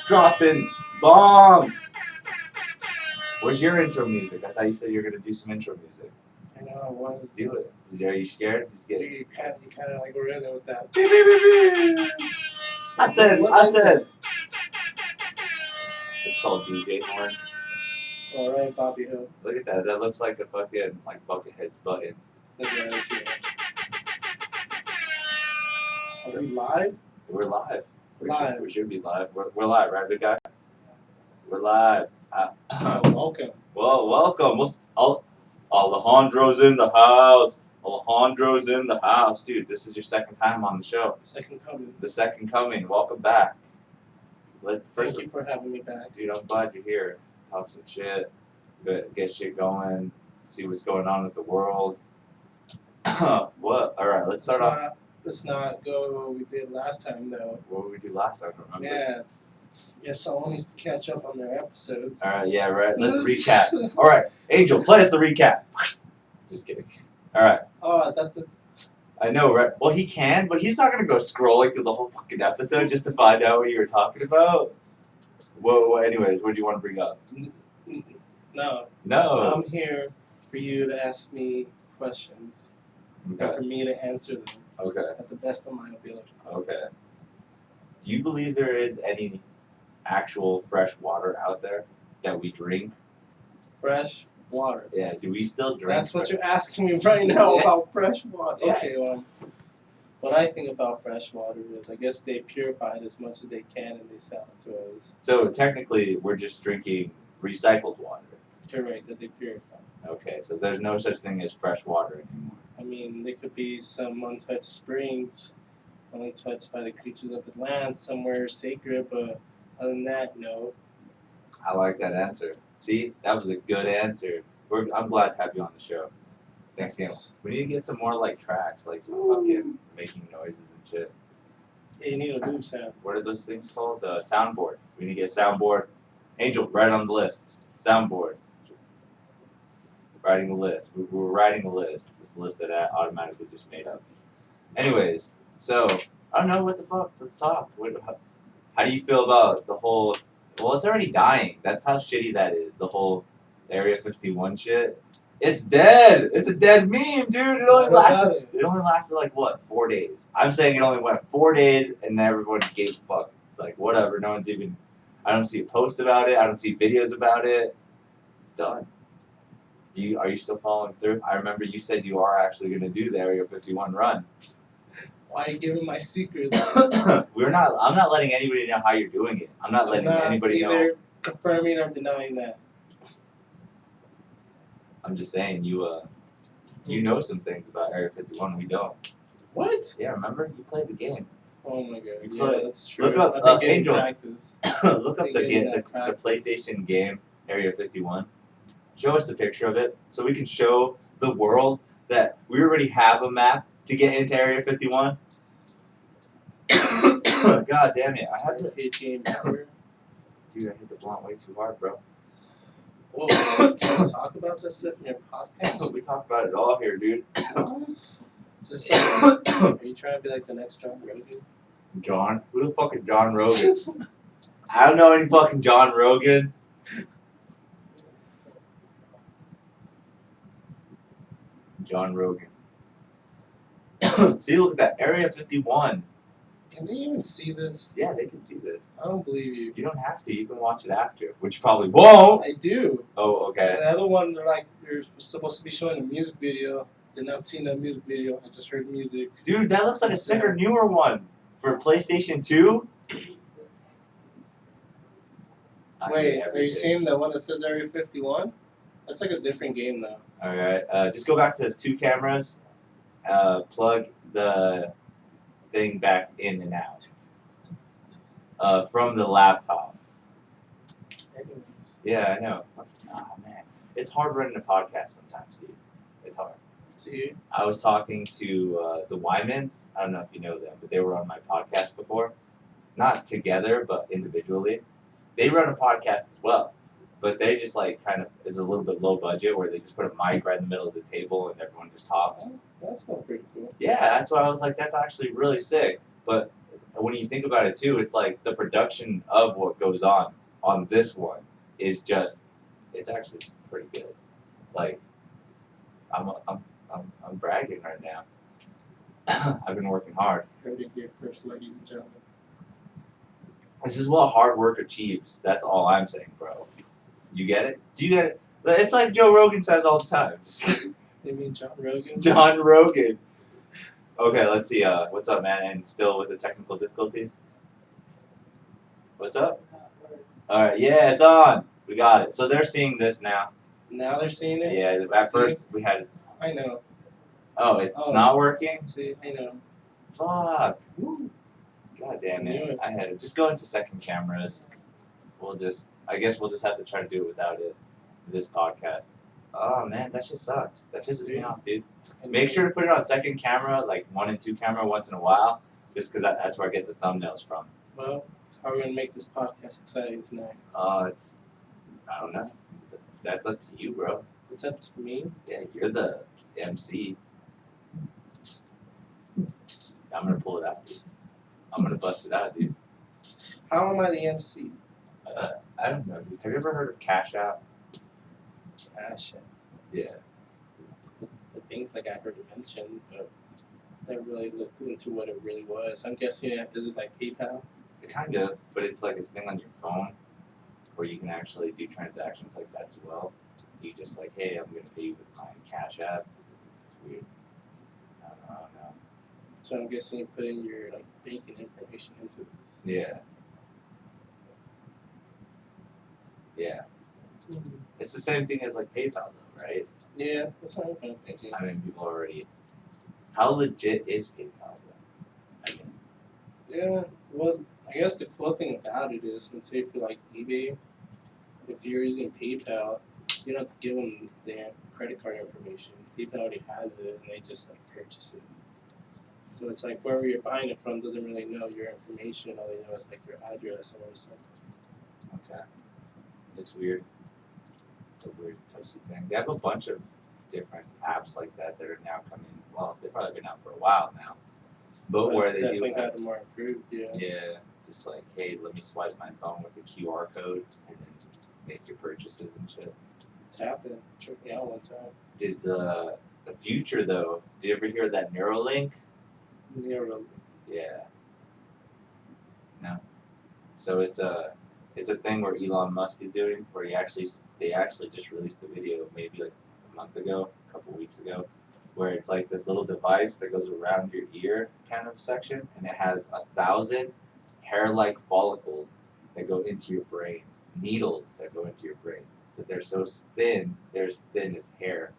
dropping bombs. Where's your intro music? I thought you said you were gonna do some intro music. I know I was. Do it. Are you scared? Just get it. You kind of like were in there with that. I said. It's called DJ horn. All right, Bobby Hill. Look at that. That looks like a fucking like Buckethead button. Are we live? We're live. Live. We should be live. We're live, right, big guy? We're live. Welcome. Well, welcome. Alejandro's in the house. Alejandro's in the house. Dude, this is your second time on the show. Second coming. The second coming. Welcome back. Thank you for having me back. Dude, I'm glad you're here. Talk some shit. Get shit going. See what's going on with the world. What? Alright, let's start off. Let's not go what we did last time, though. What did we do last time? Remember? Yeah. Yes, someone needs to catch up on their episodes. Alright, yeah, right. Let's recap. Alright, Angel, play us the recap. Just kidding. Alright. Oh, that's. I know, right? Well, he can, but he's not gonna go scrolling through the whole fucking episode just to find out what you were talking about. Well, anyways, what do you want to bring up? No. No. I'm here for you to ask me questions. Okay. And for me to answer them. Okay. At the best of my ability. Okay. Do you believe there is any actual fresh water out there that we drink? Fresh water. Yeah. Do we still drink? That's what you're asking me right now about fresh water. Yeah. Okay, well, what I think about fresh water is I guess they purify it as much as they can and they sell it to us. So technically, we're just drinking recycled water. Correct, that they purify. Okay, so there's no such thing as fresh water anymore. I mean, there could be some untouched springs, only touched by the creatures of the land, somewhere sacred, but other than that, no. I like that answer. See, that was a good answer. I'm glad to have you on the show. Thanks, Neil. We need to get some more like tracks, like some fucking making noises and shit. Yeah, you need a loop sound. What are those things called? Soundboard. We need to get a soundboard. Angel, write on the list. Soundboard. Writing a list. We're writing a list. This list that I automatically just made up. Anyways, so I don't know what the fuck. Let's talk. How do you feel about the whole? Well, it's already dying. That's how shitty that is. The whole Area 51 shit. It's dead. It's a dead meme, dude. It only lasted like what? 4 days. I'm saying it only went 4 days, and everyone gave a fuck. It's like whatever. No one's even. I don't see a post about it. I don't see videos about it. It's done. Are you still following through? I remember you said you are actually going to do the Area 51 run. Why are you giving my secrets? I'm not letting anybody know how you're doing it. I'm not letting anybody know. Either confirming or denying that. I'm just saying you know some things about Area 51 we don't. What? Yeah, remember? You played the game. Oh my god. Yeah, that's true. Look up Angel. Practice. Look up the PlayStation game Area 51. Show us the picture of it so we can show the world that we already have a map to get into Area 51. God damn it. I have to game. Dude, I hit the blunt way too hard, bro. Well, can we talk about this stuff in your podcast? We talk about it all here, dude. What? Just like, are you trying to be like the next John Rogan? John? Who the fuck is John Rogan? I don't know any fucking John Rogan. John Rogan. See, look at that. Area 51. Can they even see this? Yeah, they can see this. I don't believe you. You don't have to. You can watch it after, which you probably won't. I do. Oh, okay. The other one, they're supposed to be showing a music video. Did not see no music video. I just heard music. Dude, that looks like a sicker, newer one for PlayStation 2. Wait, are you seeing the one that says Area 51? That's like a different game now. Alright, just go back to those two cameras. Plug the thing back in and out. From the laptop. Anyways. Yeah, I know. Oh, man. It's hard running a podcast sometimes, dude. It's hard. To you? I was talking to the Wymans. I don't know if you know them, but they were on my podcast before. Not together, but individually. They run a podcast as well. But they just like kind of, it's a little bit low budget where they just put a mic right in the middle of the table and everyone just talks. Oh, that's not pretty cool. Yeah, that's why I was like, that's actually really sick. But when you think about it too, it's like the production of what goes on this one is just, it's actually pretty good. Like, I'm bragging right now. I've been working hard. Heard it here first, ladies and gentlemen. This is what hard work achieves. That's all I'm saying, bro. You get it? Do you get it? It's like Joe Rogan says all the time. You mean John Rogan? John Rogan. Okay, let's see. What's up, man? And still with the technical difficulties? What's up? All right, yeah, it's on. We got it. So they're seeing this now. Now they're seeing it? Yeah, at first we had. I know. Oh, it's not working? See, I know. Fuck. God damn it. Yeah. I had it. Just go into second cameras. I guess we'll just have to try to do it without it. This podcast. Oh man, that shit sucks. That pisses me off, dude. Make sure to put it on second camera, like 1 and 2 camera once in a while, just because that's where I get the thumbnails from. Well, how are we gonna make this podcast exciting tonight? I don't know. That's up to you, bro. It's up to me. Yeah, you're the MC. I'm gonna pull it out, dude. I'm gonna bust it out, dude. How am I the MC? I don't know, dude. Have you ever heard of Cash App? Cash App. Yeah. I think like I heard it mentioned, but never really looked into what it really was. I'm guessing is it like PayPal? Kind of, but it's like this thing on your phone where you can actually do transactions like that as well. You just like, hey, I'm gonna pay you with my Cash App. It's weird. I don't know. So I'm guessing you put in your like banking information into this. Yeah. Yeah. It's the same thing as like PayPal though, right? Yeah, that's what I'm kind of thinking. I mean, people already. How legit is PayPal though? I mean, Yeah, well, I guess the cool thing about it is, let's say if you like eBay, if you're using PayPal, you don't have to give them their credit card information. PayPal already has it, and they just like purchase it. So it's like wherever you're buying it from doesn't really know your information. All they know is like your address and something. okay. It's weird. It's a weird, touchy thing. They have a bunch of different apps like that are now coming. Well, they've probably been out for a while now. But where they definitely do got more improved, yeah. Yeah, just like, hey, let me swipe my phone with the QR code and then make your purchases and shit. Tap it. Tricked me out one time. Did the future though? Did you ever hear that Neuralink? Neuralink. Yeah. No. So it's a thing where Elon Musk is doing, where they actually just released a video maybe like a month ago, a couple weeks ago, where it's like this little device that goes around your ear kind of section, and it has 1,000 hair-like follicles that go into your brain, needles that go into your brain, but they're so thin, they're as thin as hair,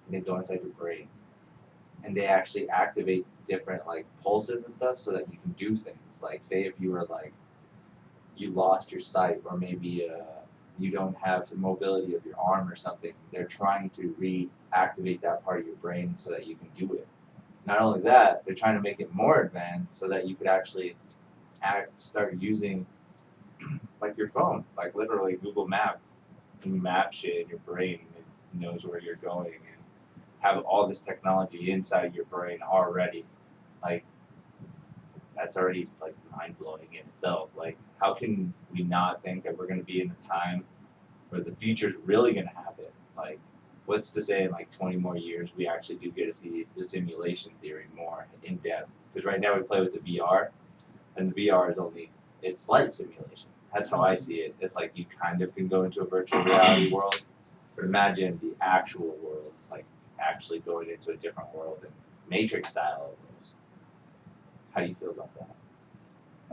and they go inside your brain, and they actually activate different like pulses and stuff so that you can do things. Like say if you were like you lost your sight, or maybe you don't have the mobility of your arm or something, they're trying to reactivate that part of your brain so that you can do it. Not only that, they're trying to make it more advanced so that you could actually start using like your phone, like literally Google Map. You map shit in your brain, and it knows where you're going, and have all this technology inside your brain already. Like, that's already like mind-blowing in itself. Like, how can we not think that we're going to be in a time where the future is really going to happen? Like, what's to say in like 20 more years we actually do get to see the simulation theory more in depth? Because right now we play with the VR, and the VR is it's slight simulation. That's how I see it. It's like you kind of can go into a virtual reality world, but imagine the actual world, like actually going into a different world and Matrix style almost. How do you feel about that?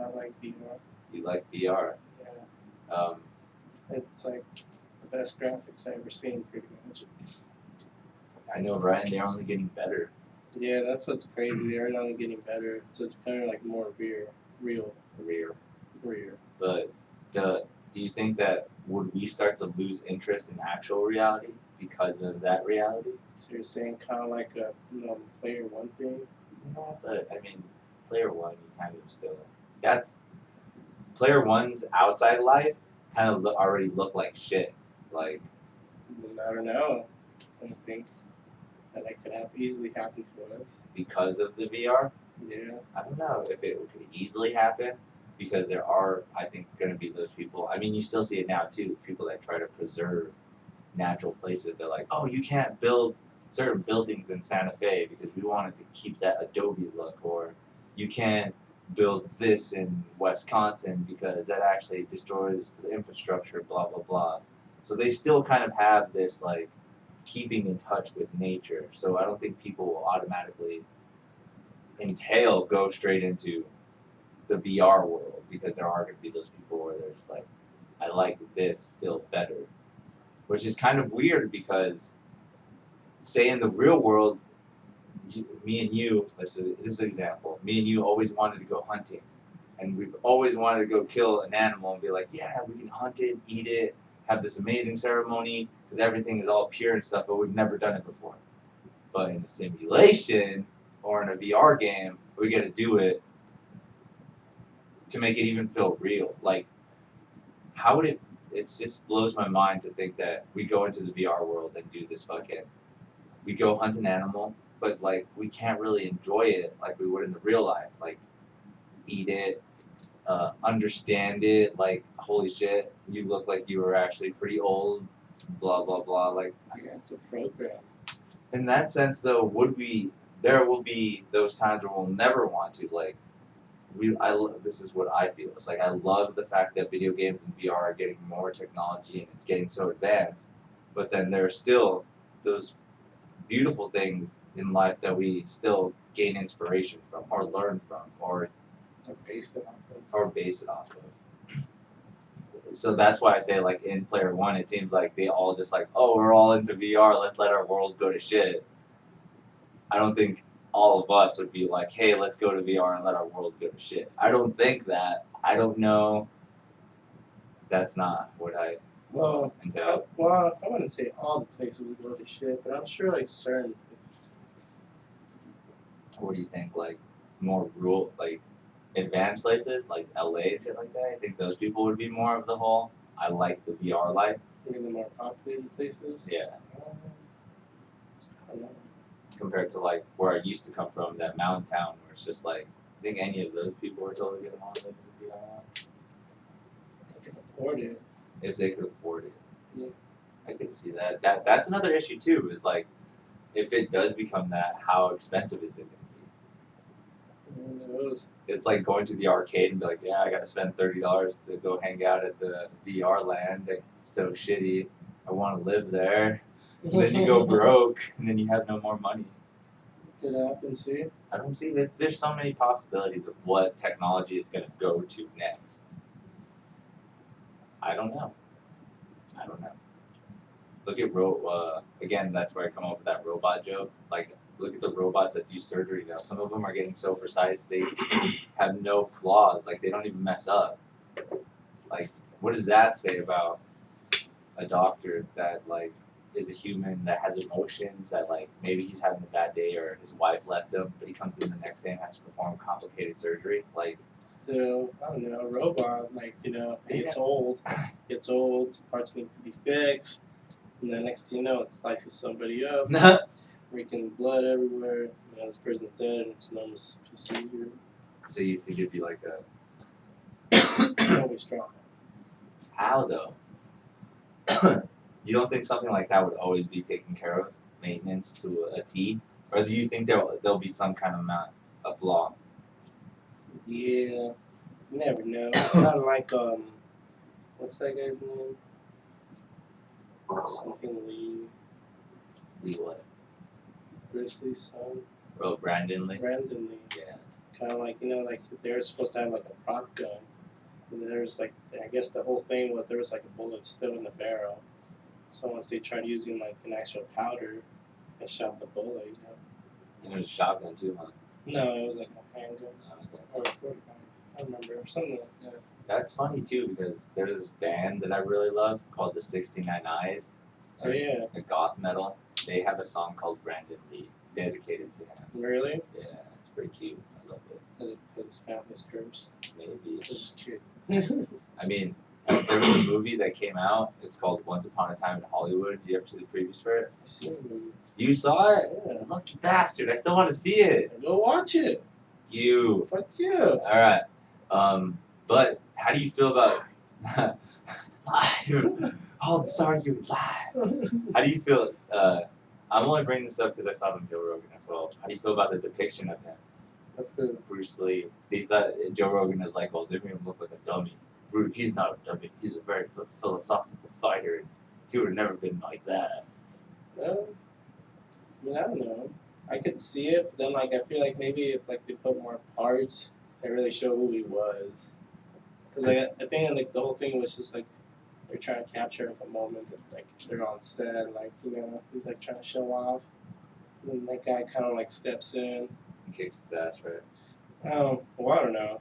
I like VR. You like VR? Yeah. It's like the best graphics I've ever seen, pretty much. I know, right? And they're only getting better. Yeah, that's what's crazy. They're only getting better, so it's kind of like more real. But do you think that would we start to lose interest in actual reality because of that reality? So you're saying kind of like a player one thing? No, but I mean, player one, you kind of still. That's player one's outside life kind of already look like shit. Like, I don't know. I think that could easily happen to us. because of the VR. Yeah. I don't know if it could easily happen because there are, I think, going to be those people. I mean, you still see it now too. People that try to preserve natural places. They're like, oh, you can't build certain buildings in Santa Fe because we wanted to keep that Adobe look, or you can't build this in Wisconsin because that actually destroys the infrastructure. Blah blah blah. So they still kind of have this like keeping in touch with nature. So I don't think people will automatically go straight into the VR world because there are going to be those people where they're just like, I like this still better, which is kind of weird because, say, in the real world, me and you, this is an example, me and you always wanted to go hunting, and we've always wanted to go kill an animal and be like, yeah, we can hunt it, eat it, have this amazing ceremony because everything is all pure and stuff, but we've never done it before. But in a simulation or in a VR game, we get to do it to make it even feel real. Like, how would it? It just blows my mind to think that we go into the VR world and do this fucking. We go hunt an animal, but like we can't really enjoy it like we would in the real life. Like, eat it, understand it. Like, holy shit, you look like you were actually pretty old. Blah blah blah. Like, Yeah, it's a program. in that sense, though, would we? There will be those times where we'll never want to. Like, this is what I feel. It's like I love the fact that video games and VR are getting more technology and it's getting so advanced, but then there are still those beautiful things in life that we still gain inspiration from, or learn from, or Base it off of. base it off of. So that's why I say, like, in Player One, it seems like they all just like, oh, we're all into VR, let's let our world go to shit. I don't think all of us would be like, hey, let's go to VR and let our world go to shit. I don't think that. I don't know. That's not what I entail. I wouldn't say all the places would go to shit, but I'm sure like certain places. What do you think? Like, more rural, like, advanced places, like LA and shit like that? I think those people would be more of the whole, I like the VR life. Maybe the more populated places. Yeah. I don't know. Compared to, like, where I used to come from, that mountain town, where it's just like, I think any of those people were totally getting on with the VR. They can afford it. If they could afford it. Yeah. I could see that. That's another issue too, is like, if it does become that, how expensive is it going to be? It's like going to the arcade and be like, yeah, I got to spend $30 to go hang out at the VR land. It's so shitty. I want to live there. And then you go broke, and then you have no more money. It happens, see? I don't see that. There's so many possibilities of what technology is going to go to next. I don't know. Look at again, that's where I come up with that robot joke. Like, look at the robots that do surgery now. Some of them are getting so precise, they have no flaws. Like, they don't even mess up. Like, what does that say about a doctor that, like, is a human, that has emotions, that, like, maybe he's having a bad day or his wife left him, but he comes in the next day and has to perform complicated surgery? Like, still, I don't know, a robot, like, you know, it gets old, parts need to be fixed, and then next thing you know, it slices somebody up, freaking blood everywhere, you know, this person's dead, and it's an enormous procedure. So you think it'd be like a... Always strong. How, though? You don't think something like that would always be taken care of, maintenance to a T? Or do you think there'll be some kind of amount of flaw? Yeah, you never know. Kind of like, what's that guy's name? Something Lee. Lee what? Bruce Lee's son. Oh, Brandon Lee? Brandon Lee. Yeah. Kind of like, you know, like they're supposed to have like a prop gun. And there's like, I guess the whole thing was there was like a bullet still in the barrel. So once they tried using like an actual powder, they shot the bullet, you know. And there's a shotgun too, huh? No, it was like a handgun. Oh, okay. Or a 45. I don't remember. Something like that. That's funny too, because there's this band that I really love called the 69 Eyes. Oh, yeah. The goth metal. They have a song called Brandon Lee, dedicated to him. Really? Yeah, it's pretty cute. I love it. Because his family's cursed. Maybe. Just kidding. I mean, there was a movie that came out. It's called Once Upon a Time in Hollywood. Did you ever see the previews for it? I seen the movie. You saw it? Yeah. Lucky bastard! I still want to see it. Go watch it. You. Fuck you. All right. But how do you feel about live? Oh, I'm sorry, you're live. How do you feel? I'm only bringing this up because I saw it on Joe Rogan as well. How do you feel about the depiction of him, Bruce Lee? They thought Joe Rogan is like, oh, they made him look like a dummy. Bruce, he's not a dummy. He's a very philosophical fighter, and he would have never been like that. I mean, I don't know. I could see it, but then like I feel like maybe if like they put more parts, they really show who he was. Because like I think like the whole thing was just like they're trying to capture like a moment that like they're on set, like he's like trying to show off, and then that guy kind of like steps in. And kicks his ass, right? Oh, well, I don't know.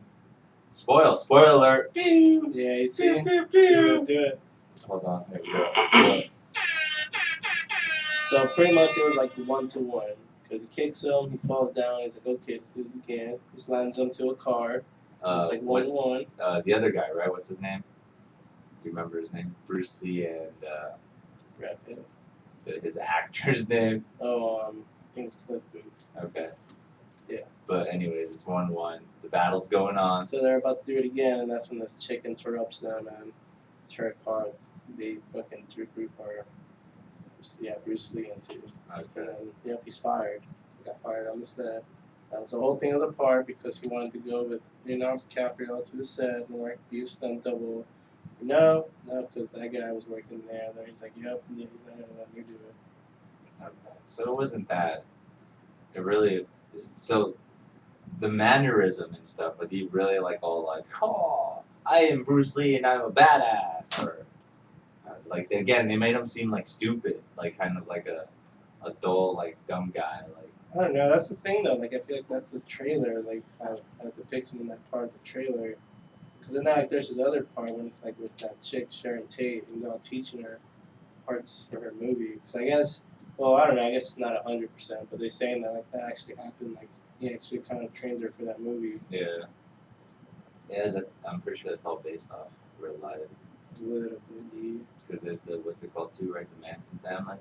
Spoiler alert. Pew! Yeah, you see? Pew, pew, pew. Do it. Hold on, there we go. So pretty much it was like 1-1. Because he kicks him, he falls down, he's like, okay, let's do it again. He slams him to a car. It's like 1-1. The other guy, right? What's his name? Do you remember his name? Bruce Lee and Brad Pitt. his actor's name. Oh, I think it's Cliff Booth. Okay. Yeah. But anyways, it's 1-1. The battle's going on. So they're about to do it again, and that's when this chick interrupts them, and it's her car. They fucking threw Bruce Lee into. Okay. And then, yep, he's fired. He got fired on the set. That was the whole thing of the part because he wanted to go with Leonardo DiCaprio to the set and be a stunt double. No, because that guy was working there. Then he's like, yep, he's not going to let me do it. Okay. So it wasn't that. It really. So the mannerism and stuff, was he really like all like, oh, I am Bruce Lee and I'm a badass? Or like, again, they made him seem like stupid, like kind of like a dull, like dumb guy. Like, I don't know. That's the thing, though. Like, I feel like that's the trailer. Like, how it depicts him in that part of the trailer. Because then, like, there's this other part when it's like with that chick Sharon Tate, and all teaching her parts of her movie. Because I guess, well, I don't know. I guess it's not 100%, but they're saying that like that actually happened. Like, he actually kind of trained her for that movie. yeah. I'm pretty sure that's all based off real life. Literally. Because there's what's it called too, right? The Manson family.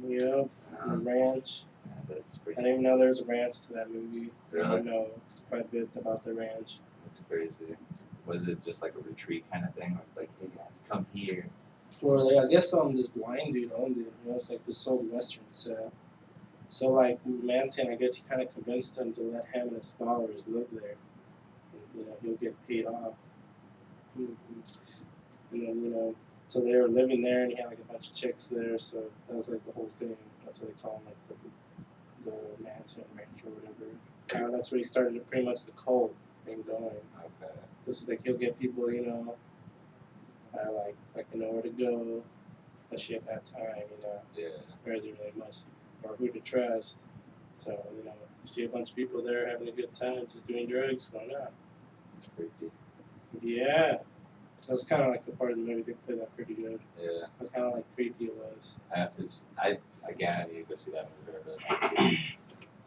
Yep. The ranch. Yeah, that's pretty. I didn't even know there was a ranch to that movie. Really? I know quite a bit about the ranch. That's crazy. Was it just like a retreat kind of thing, where it's like, hey guys, come here? Or I guess this blind dude owned it. It's like this old western set. So like Manson, I guess he kind of convinced him to let him and his followers live there. And, he'll get paid off. And then so they were living there, and he had like a bunch of chicks there. So that was like the whole thing. That's what they call him, like the Manson Ranch or whatever. Kind of that's where he started pretty much the cult thing going. Okay. Because like he'll get people, like nowhere to go, especially at that time, Yeah. there isn't really much or who to trust. So, you see a bunch of people there having a good time, just doing drugs, why not? It's creepy. Yeah. That's kind of like the part of the movie, they played that pretty good. Yeah. How kind of like creepy it was. I have to. I need to go see that movie.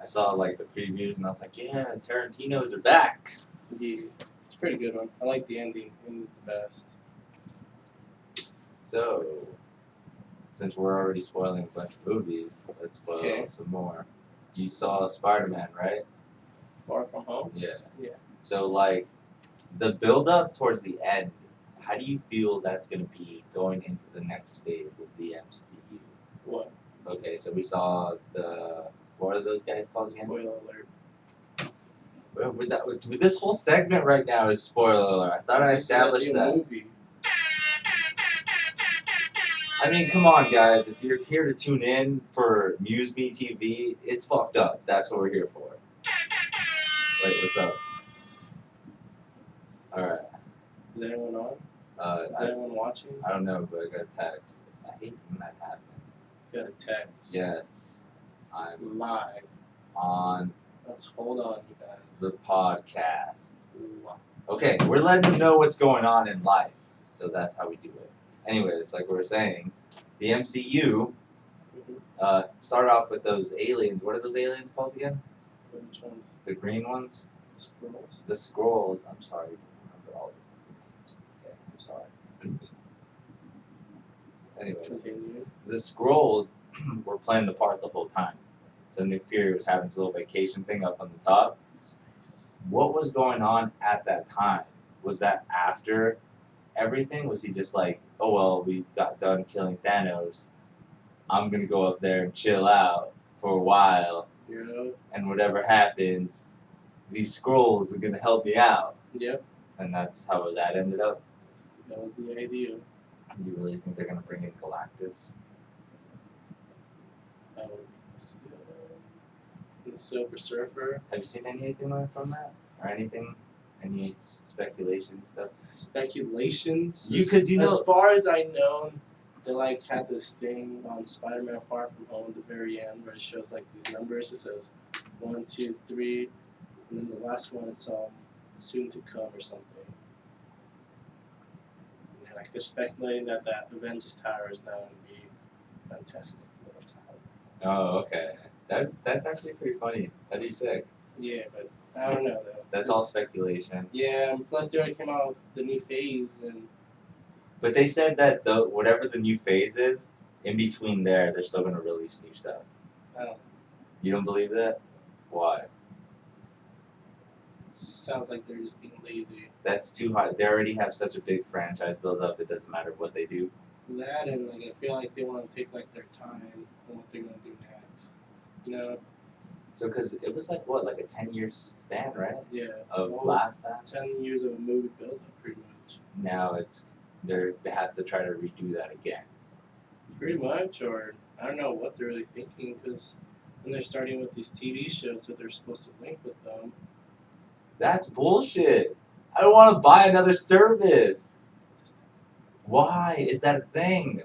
I saw like the previews and I was like, yeah, Tarantino's are back. Yeah. It's a pretty good one. I like the ending. The ending's the best. So, since we're already spoiling a bunch of movies, let's spoil some more. You saw Spider-Man, right? Far From Home? Yeah. Yeah. So, like, the build-up towards the end, how do you feel that's going to be going into the next phase of the MCU? What? Okay, so we saw what are those guys called again? Spoiler alert. With this whole segment right now is spoiler alert. I thought I established that. Movie. I mean, come on, guys. If you're here to tune in for MuseMe TV, it's fucked up. That's what we're here for. Wait, what's up? Alright. Is anyone on? Is anyone watching? I don't know, but I got a text. I hate when that happens. You got a text. Yes. I'm Live. on Let's hold on, you guys. the podcast. Okay, we're letting them know what's going on in life. So that's how we do it. Anyways, like we were saying, the MCU started off with those aliens. What are those aliens called again? Which ones? The green ones? Scrolls. The Skrulls. I'm sorry, I don't remember all the names. Okay, I'm sorry. Anyway, Continue. the Skrulls were playing the part the whole time. So Nick Fury was having his little vacation thing up on the top. What was going on at that time? Was that after everything? Was he just like, oh well, we got done killing Thanos. I'm gonna go up there and chill out for a while, and whatever happens, these scrolls are gonna help me out. Yep. And that's how that ended up. That was the idea. Do you really think they're gonna bring in Galactus? The Silver Surfer. Have you seen anything from that, or anything? Any speculation stuff? Speculations. Because you know, as far as I know, they like had this thing on Spider-Man: Far From Home at the very end where it shows like these numbers. It says 1, 2, 3, and then the last one is soon to come or something. And like they're speculating that Avengers Tower is now going to be Fantastic Four Tower. oh okay, that's actually pretty funny. That'd be sick. Yeah, but I don't know though. That's all speculation. Yeah, and plus they already came out with the new phase, and But they said that whatever the new phase is, in between there, they're still gonna release new stuff. I don't. You don't believe that? Why? It just sounds like they're just being lazy. That's too hard. They already have such a big franchise build up. It doesn't matter what they do. That and like I feel like they want to take like their time on what they're gonna do next. You know? So, because it was like what, like a 10-year span, right? Yeah. Of Well, last time. 10 years of a movie build up, pretty much. Now they have to try to redo that again. Pretty much, or I don't know what they're really thinking because then they're starting with these TV shows that they're supposed to link with them. That's bullshit. I don't want to buy another service. Why is that a thing?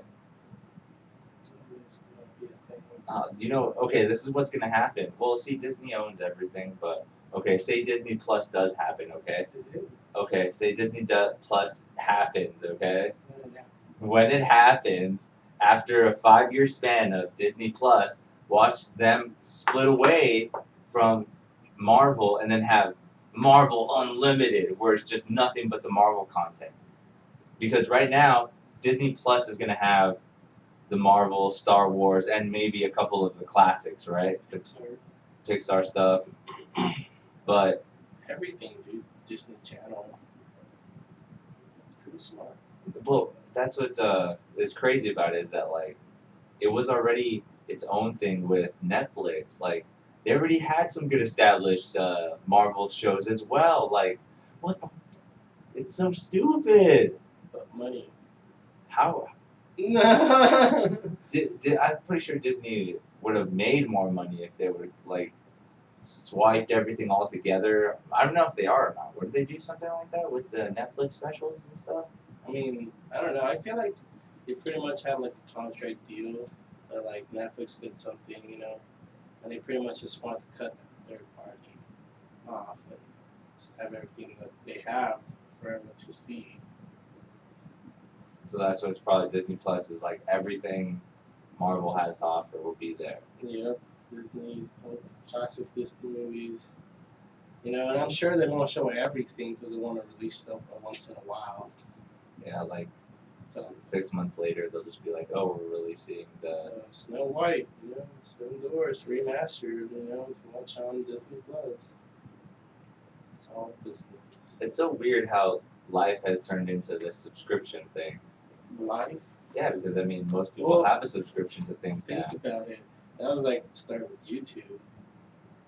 It's always gonna be a thing. Do you know? Okay, this is what's gonna happen. Well, see, Disney owns everything, but okay, say Disney Plus does happen. Okay, It is. okay, say Disney Plus happens. Okay, When it happens. when it happens, after a 5-year span of Disney Plus, watch them split away from Marvel and then have Marvel Unlimited, where it's just nothing but the Marvel content. Because right now, Disney Plus is gonna have the Marvel, Star Wars, and maybe a couple of the classics, right? Pixar stuff. But Everything, dude. Disney Channel. It's pretty smart. well, that's what is crazy about it is that like it was already its own thing with Netflix. Like they already had some good established Marvel shows as well. Like what the? It's so stupid. But money. How? No. I'm pretty sure Disney would have made more money if they would like swiped everything all together. I don't know if they are or not. Would they do something like that with the Netflix specials and stuff? I mean, I don't know. I feel like they pretty much have like a contract deal that like Netflix gets something, you know, and they pretty much just want to cut that third party off and just have everything that they have for everyone to see. So that's what's probably Disney Plus is like everything Marvel has to offer will be there. Yep, Disney's both classic Disney movies. You know, and I'm sure they won't show everything because they want to release stuff once in a while. Yeah, like So, 6 months later they'll just be like, oh, we're releasing the. Snow White, you know, it's been doors remastered, you know, to watch on Disney Plus. It's all Disney. It's so weird how life has turned into this subscription thing. Life. Yeah, because I mean most people Well, have a subscription to things Think now, about it. That was like started with YouTube.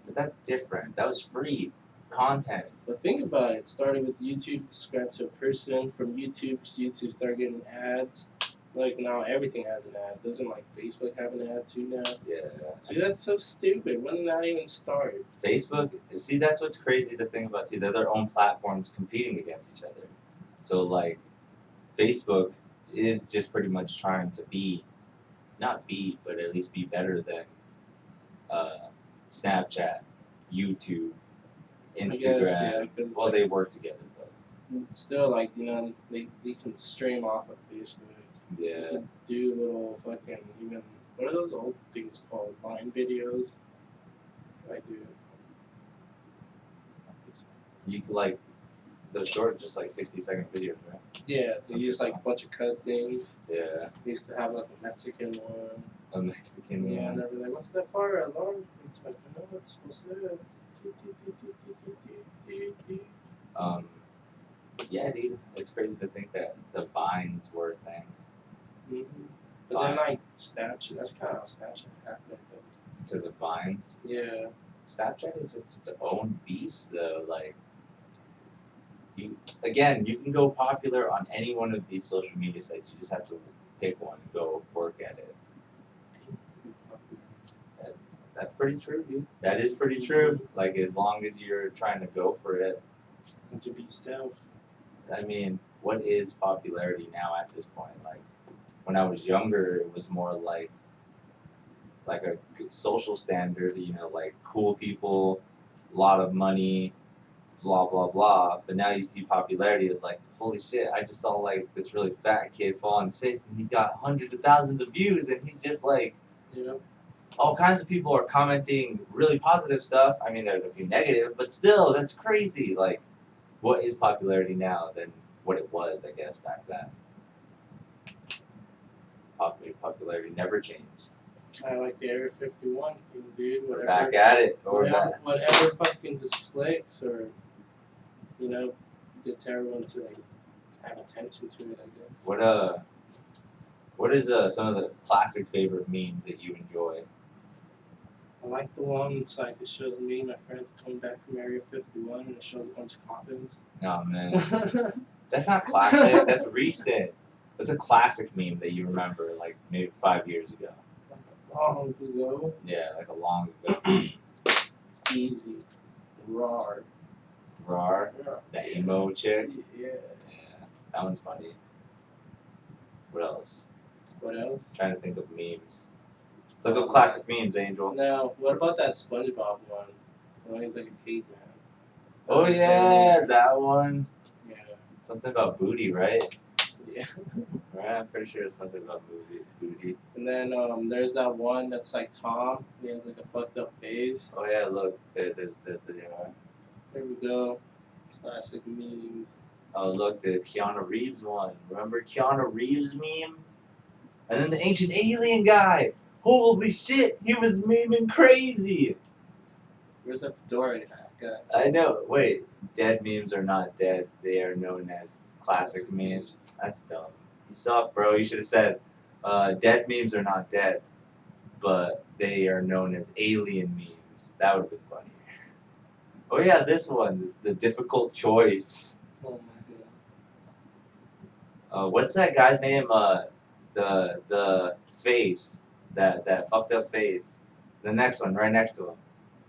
but that's different. That was free content. But think about it. It started with YouTube, subscribe to a person. From YouTube started getting ads. Like now everything has an ad. Doesn't like Facebook have an ad too now? Yeah. See, that's so stupid. When did that even start? Facebook, see, that's what's crazy to think about too. They're their own platforms competing against each other. So, like, Facebook is just pretty much trying to not beat, but at least be better than Snapchat, YouTube, Instagram. Guess, yeah, 'cause, Well, like, they work together, but it's still like, you know, they can stream off of Facebook. You yeah. can do little fucking, even, what are those old things called? Vine videos? What do I do? You could, like, the short, just like 60-second videos, right? Yeah, they use like a bunch of cut things. Yeah. They used to have like a Mexican one. A Mexican Yeah, and one. they'll be like, "What's that fire alarm?" It's like, "No, it's what's that?" Yeah, dude, it's crazy to think that the Vines were a thing. Mm-hmm. But then like Snapchat, that's kind of how Snapchat happened. I think. Because of Vines. Yeah. Snapchat is just its own beast, though. Like, again, you can go popular on any one of these social media sites. You just have to pick one and go work at it. That's pretty true, dude. That is pretty true. Like, as long as you're trying to go for it. And to be yourself. I mean, what is popularity now at this point? Like, when I was younger, it was more like a social standard, you know, like cool people, a lot of money, blah blah blah. But now you see popularity as like, holy shit! I just saw like this really fat kid fall on his face, and he's got hundreds of thousands of views, and he's just like, all kinds of people are commenting really positive stuff. I mean, there's a few negative, but still, that's crazy. Like, what is popularity now than what it was, I guess, back then? Popularity never changed. I like the Area 51 thing, dude. Whatever. We're back at it. Whatever fucking just clicks or, you know, gets everyone to like have attention to it, I guess. What is some of the classic favorite memes that you enjoy? I like the one that's like it shows me and my friends coming back from Area 51 and it shows a bunch of coffins. Oh man, that's not classic. That's recent. That's a classic meme that you remember, like maybe 5 years ago. Like a long ago. Yeah, like a long ago. Easy. Rar. Rar. That emo chick. Yeah. Yeah, that one's funny. What else? What else? Trying to think of memes. Look up classic memes, Angel. Now, what about that SpongeBob one? When he's like a caveman. Oh yeah, that one. Yeah. Something about booty, right? Yeah. Right, I'm pretty sure it's something about booty. And then there's that one that's like Tom. He has like a fucked up face. Oh yeah, look, there There we go. Classic memes. Oh look, the Keanu Reeves one. Remember Keanu Reeves meme? And then the ancient alien guy. Holy shit, he was memeing crazy. Where's that fedora guy? I know. Wait, dead memes are not dead. They are known as classic memes. That's dumb. You suck, bro. You should have said, dead memes are not dead, but they are known as alien memes. That would have been funny. Oh yeah, this one, the difficult choice. Oh my god. What's that guy's name? The face, that fucked up face. The next one, right next to him.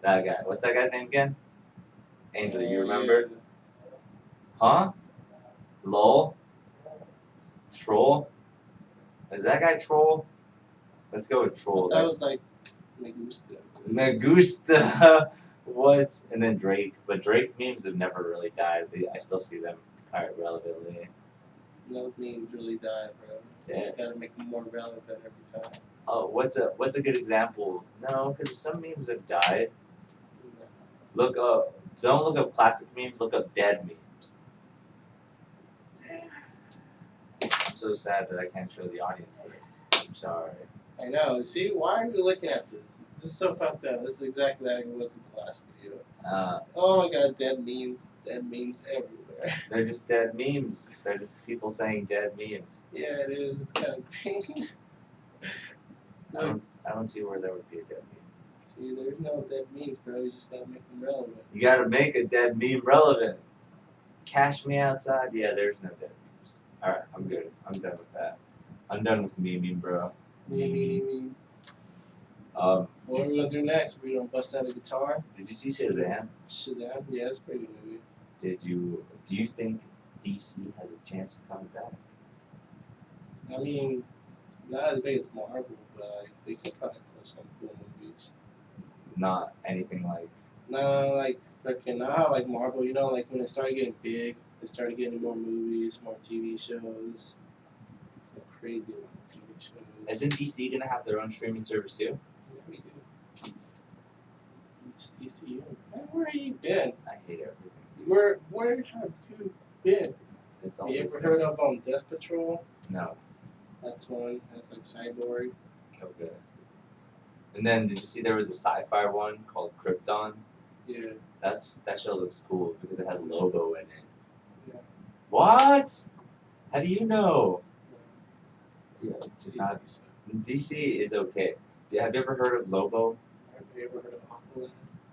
That guy. What's that guy's name again? Angel, you remember? Huh? Lol? Troll? Is that guy Troll? Let's go with Troll. That was like Me gusta. What? And then Drake. But Drake memes have never really died. I still see them quite relevantly. No memes really died, bro. You just gotta make them more relevant every time. Oh, what's a good example? No, because some memes have died. Look up. Don't look up classic memes. Look up dead memes. I'm so sad that I can't show the audience this. I'm sorry. I know. See, why are we looking at this? This is so fucked up. This is exactly like it was in the last video. Oh my god, dead memes everywhere. They're just dead memes. They're just people saying dead memes. Yeah, it is. It's kind of crazy. I don't see where there would be a dead meme. See, there's no dead memes, bro. You just gotta make them relevant. You gotta make a dead meme relevant. Cash me outside. Yeah, there's no dead memes. Alright, I'm good. I'm done with that. I'm done with meme, bro. Meme. What are we gonna do next? We gonna bust out a guitar? Did you see Shazam? Shazam? Yeah, it's a pretty good movie. Do you think DC has a chance of coming back? I mean, not as big as Marvel, but like, they could probably put some cool movies. Not anything like. No, like freaking not like Marvel. You know, like when they started getting big, they started getting more movies, more TV shows. Like crazy amount of TV shows. Isn't DC gonna have their own streaming service too? Yeah, we do. Just DCU. Man, where have you been? I hate everything. Where have you been? It's Have you ever heard of Death Patrol? No. That's one. That's like Cyborg. Okay. And then did you see there was a sci-fi one called Krypton? Yeah. That show looks cool because it has Lobo in it. Yeah. What? How do you know? Yeah, just DC, not. so. DC is okay. Have you ever heard of Lobo? Have you ever heard of Aqualad?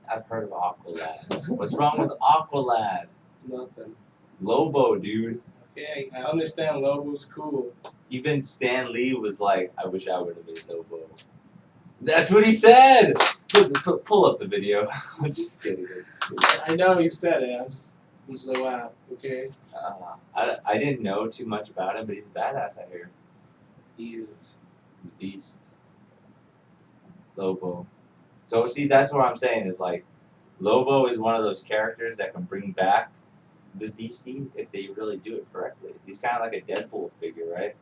I've heard of Aqualad. What's wrong with Aqualad? Nothing. Lobo, dude. Okay, I understand Lobo's cool. Even Stan Lee was like, I wish I would have made Lobo. That's what he said! Pull up the video. I'm just kidding. I know he said it. I'm just like, wow, okay. I didn't know too much about him, but he's a badass, I hear. He is. The Beast. Lobo. So, see, that's what I'm saying is like, Lobo is one of those characters that can bring back the DC if they really do it correctly. He's kind of like a Deadpool figure, right?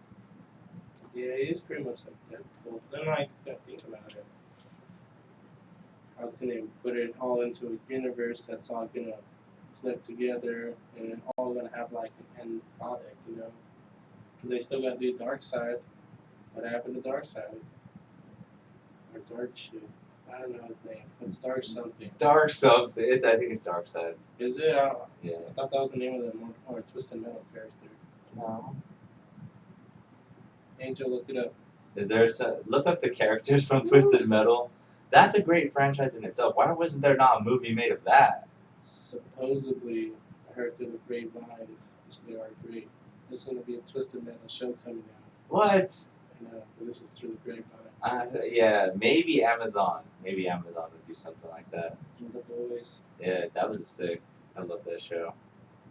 Yeah, he is pretty much like Deadpool. But then I gotta think about it. How can they put it all into a universe that's all gonna click together and it's all gonna have like an end product, you know? Because they still gotta do Dark Side. What happened to Dark Side? Or Dark shit. I don't know his name. It's Dark something. Dark something. I think it's Dark Side. Is it? Yeah. I thought that was the name of the more Twisted Metal character. No. Angel, look it up. Is there look up the characters from Twisted Metal? That's a great franchise in itself. Why wasn't there not a movie made of that? Supposedly, I heard through the grapevines, which they are great. There's going to be a Twisted Metal show coming out. What? I know, but this is through the grapevines. Yeah, maybe Amazon. Maybe Amazon would do something like that. And the boys. Yeah, that was sick. I love that show.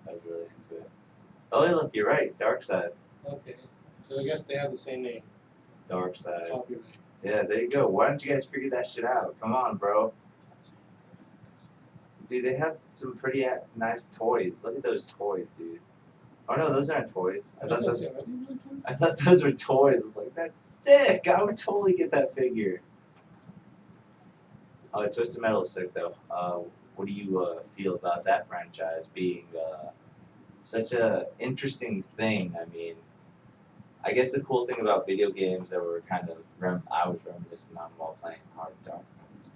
I was really into it. Oh, look, you're right. Dark Side. Okay, so I guess they have the same name. Dark Side. Copyright. Yeah, there you go. Why don't you guys figure that shit out? Come on, bro. Dude, they have some pretty nice toys. Look at those toys, dude. Oh no, those aren't toys. I thought those were toys. I was like, that's sick. I would totally get that figure. Oh, Twisted Metal is sick though. What do you feel about that franchise being such a interesting thing? I mean, I guess the cool thing about video games that were kind of I was reminiscing on while playing Hard Dark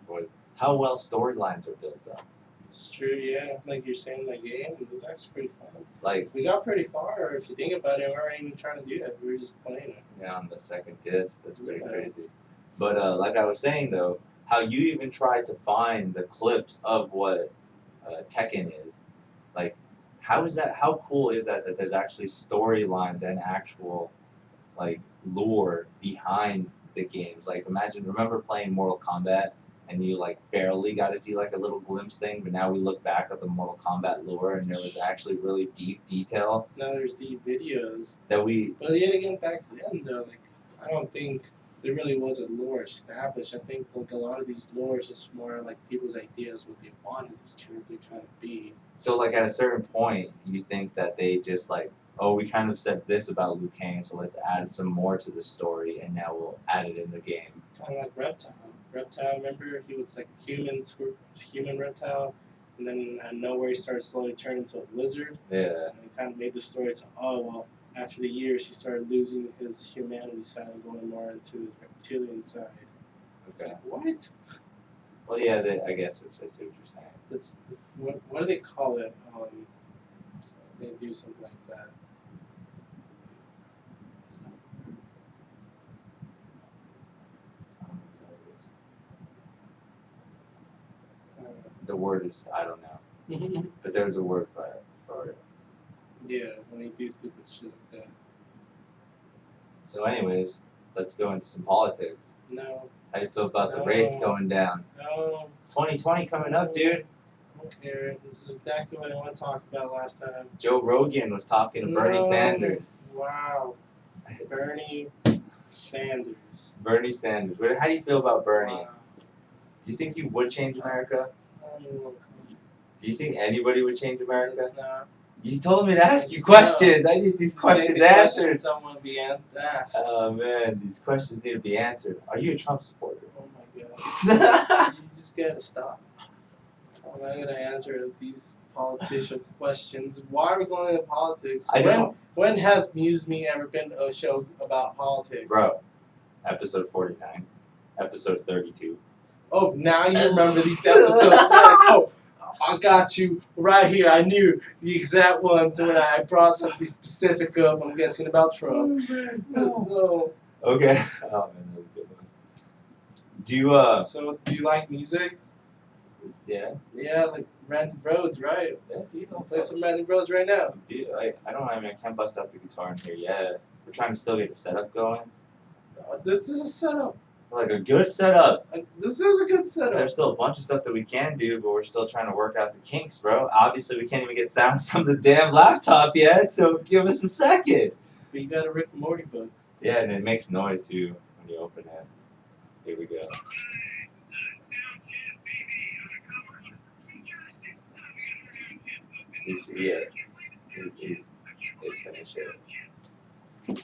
was how well storylines are built up. It's true, yeah. Like you're saying, the game, it was actually pretty fun. Like we got pretty far. If you think about it, we weren't even trying to do that. We were just playing it. Yeah, on the second disc, that's pretty crazy. But like I was saying though, how you even tried to find the clips of what Tekken is, like, how is that? How cool is that there's actually storylines and actual like lore behind the games? Like, remember playing Mortal Kombat and you like barely got to see like a little glimpse thing, but now we look back at the Mortal Kombat lore and there was actually really deep detail. Now there's deep videos that we. But yet again, back then though, like I don't think there really was a lore established. I think like a lot of these lores just more like people's ideas what they wanted this character kind of be. So like at a certain point, you think that they just like, oh, we kind of said this about Liu Kang, so let's add some more to the story, and now we'll add it in the game. Kind of like Reptile. Reptile, remember? He was like a human reptile, and then out of nowhere he started slowly turning into a lizard. Yeah. And it kind of made the story to, oh, well, after the years he started losing his humanity side and going more into his reptilian side. It's Okay. like, what? Well, yeah, I guess that's what you're saying. It's, what do they call it? They do something like that. The word is, I don't know. But there's a word for it. Yeah, when they do stupid shit like that. So anyways, let's go into some politics. No. How do you feel about the race going down? No. It's 2020 coming up, dude. I don't care. This is exactly what I want to talk about last time. Joe Rogan was talking to Bernie Sanders. Wow. Bernie Sanders. Bernie Sanders. How do you feel about Bernie? Wow. Do you think he would change America? I don't even want to Do you think anybody would change America? It's not. You told me to ask you questions. I need these questions answered. I want to be asked. Oh man, these questions need to be answered. Are you a Trump supporter? Oh my god. You just gotta stop. I'm not gonna answer these politician questions. Why are we going into politics? When has MuseMe ever been a show about politics? Bro, episode 49. episode 32. Oh, now you remember these episodes. You're like, oh, I got you right here. I knew the exact ones when I brought something specific up. I'm guessing about Trump. No. Okay. Oh man, that was a good one. Do you So, do you like music? Yeah. Yeah, like Random Roads, right? Yeah, dude. I'll play some Random Roads right now. Dude, I don't know. I mean, I can't bust out the guitar in here yet. We're trying to still get the setup going. This is a setup. Like a good setup. This is a good setup. There's still a bunch of stuff that we can do, but we're still trying to work out the kinks, bro. Obviously, we can't even get sound from the damn laptop yet, so give us a second. But you got a Rick and Morty book. Yeah, and it makes noise too when you open it. Here we go. He's finished it.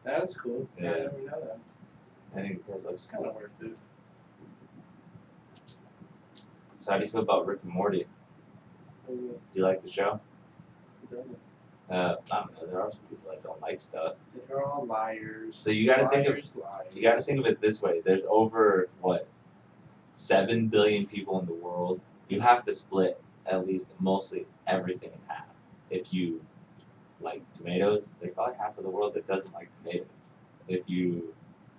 That is cool. Yeah. I never know that. I think it does look It's kind of worth it. So how do you feel about Rick and Morty? Do you like the show? I don't know. There are some people that don't like stuff. They're all liars. So you gotta think of liars. you gotta think of it this way. There's over 7 billion people in the world. You have to split at least mostly everything in half. If you like tomatoes, there's probably half of the world that doesn't like tomatoes. If you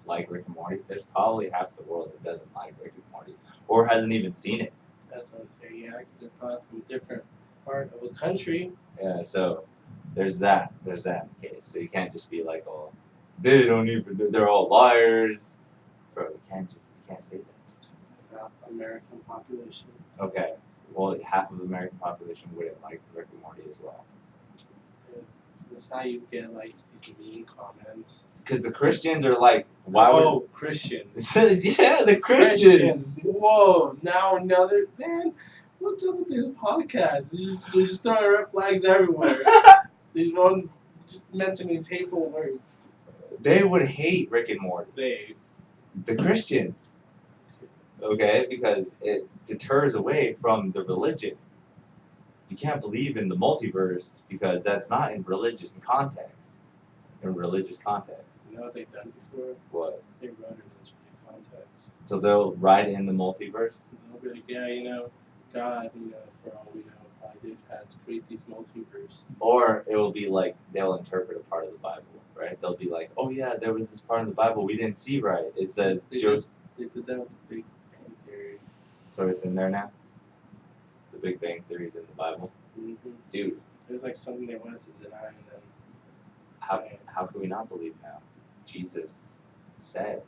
like Rick and Morty, there's probably half the world that doesn't like Rick and Morty or hasn't even seen it. That's what I say. Yeah, because they're probably from a different part of the country. Yeah, so there's that in the case. So you can't just be like, oh, they're all liars. Bro, you can't say that. American population. Okay, well, half of the American population wouldn't like Rick and Morty as well. Yeah. That's how you get like these mean comments. Because the Christians are like, why would... Christians. Yeah, the Christians. Whoa, now another man. What's up with this podcast? You're just throwing red flags everywhere. These one just mentioning these hateful words. They would hate Rick and Morty. The Christians. Okay, because it deters away from the religion. You can't believe in the multiverse because that's not in religious context. In religious context. You know what they've done before? What? They wrote it in context. So they'll write in the multiverse? They'll be like, yeah, God, for all we know, probably did have to create these multiverse. Or it will be like they'll interpret a part of the Bible, right? They'll be like, oh yeah, there was this part of the Bible we didn't see right. It says they did that with the Big Bang Theory. So it's in there now? The Big Bang Theory's in the Bible? Mm-hmm. Dude. It was like something they wanted to deny and then How can we not believe now? Jesus said.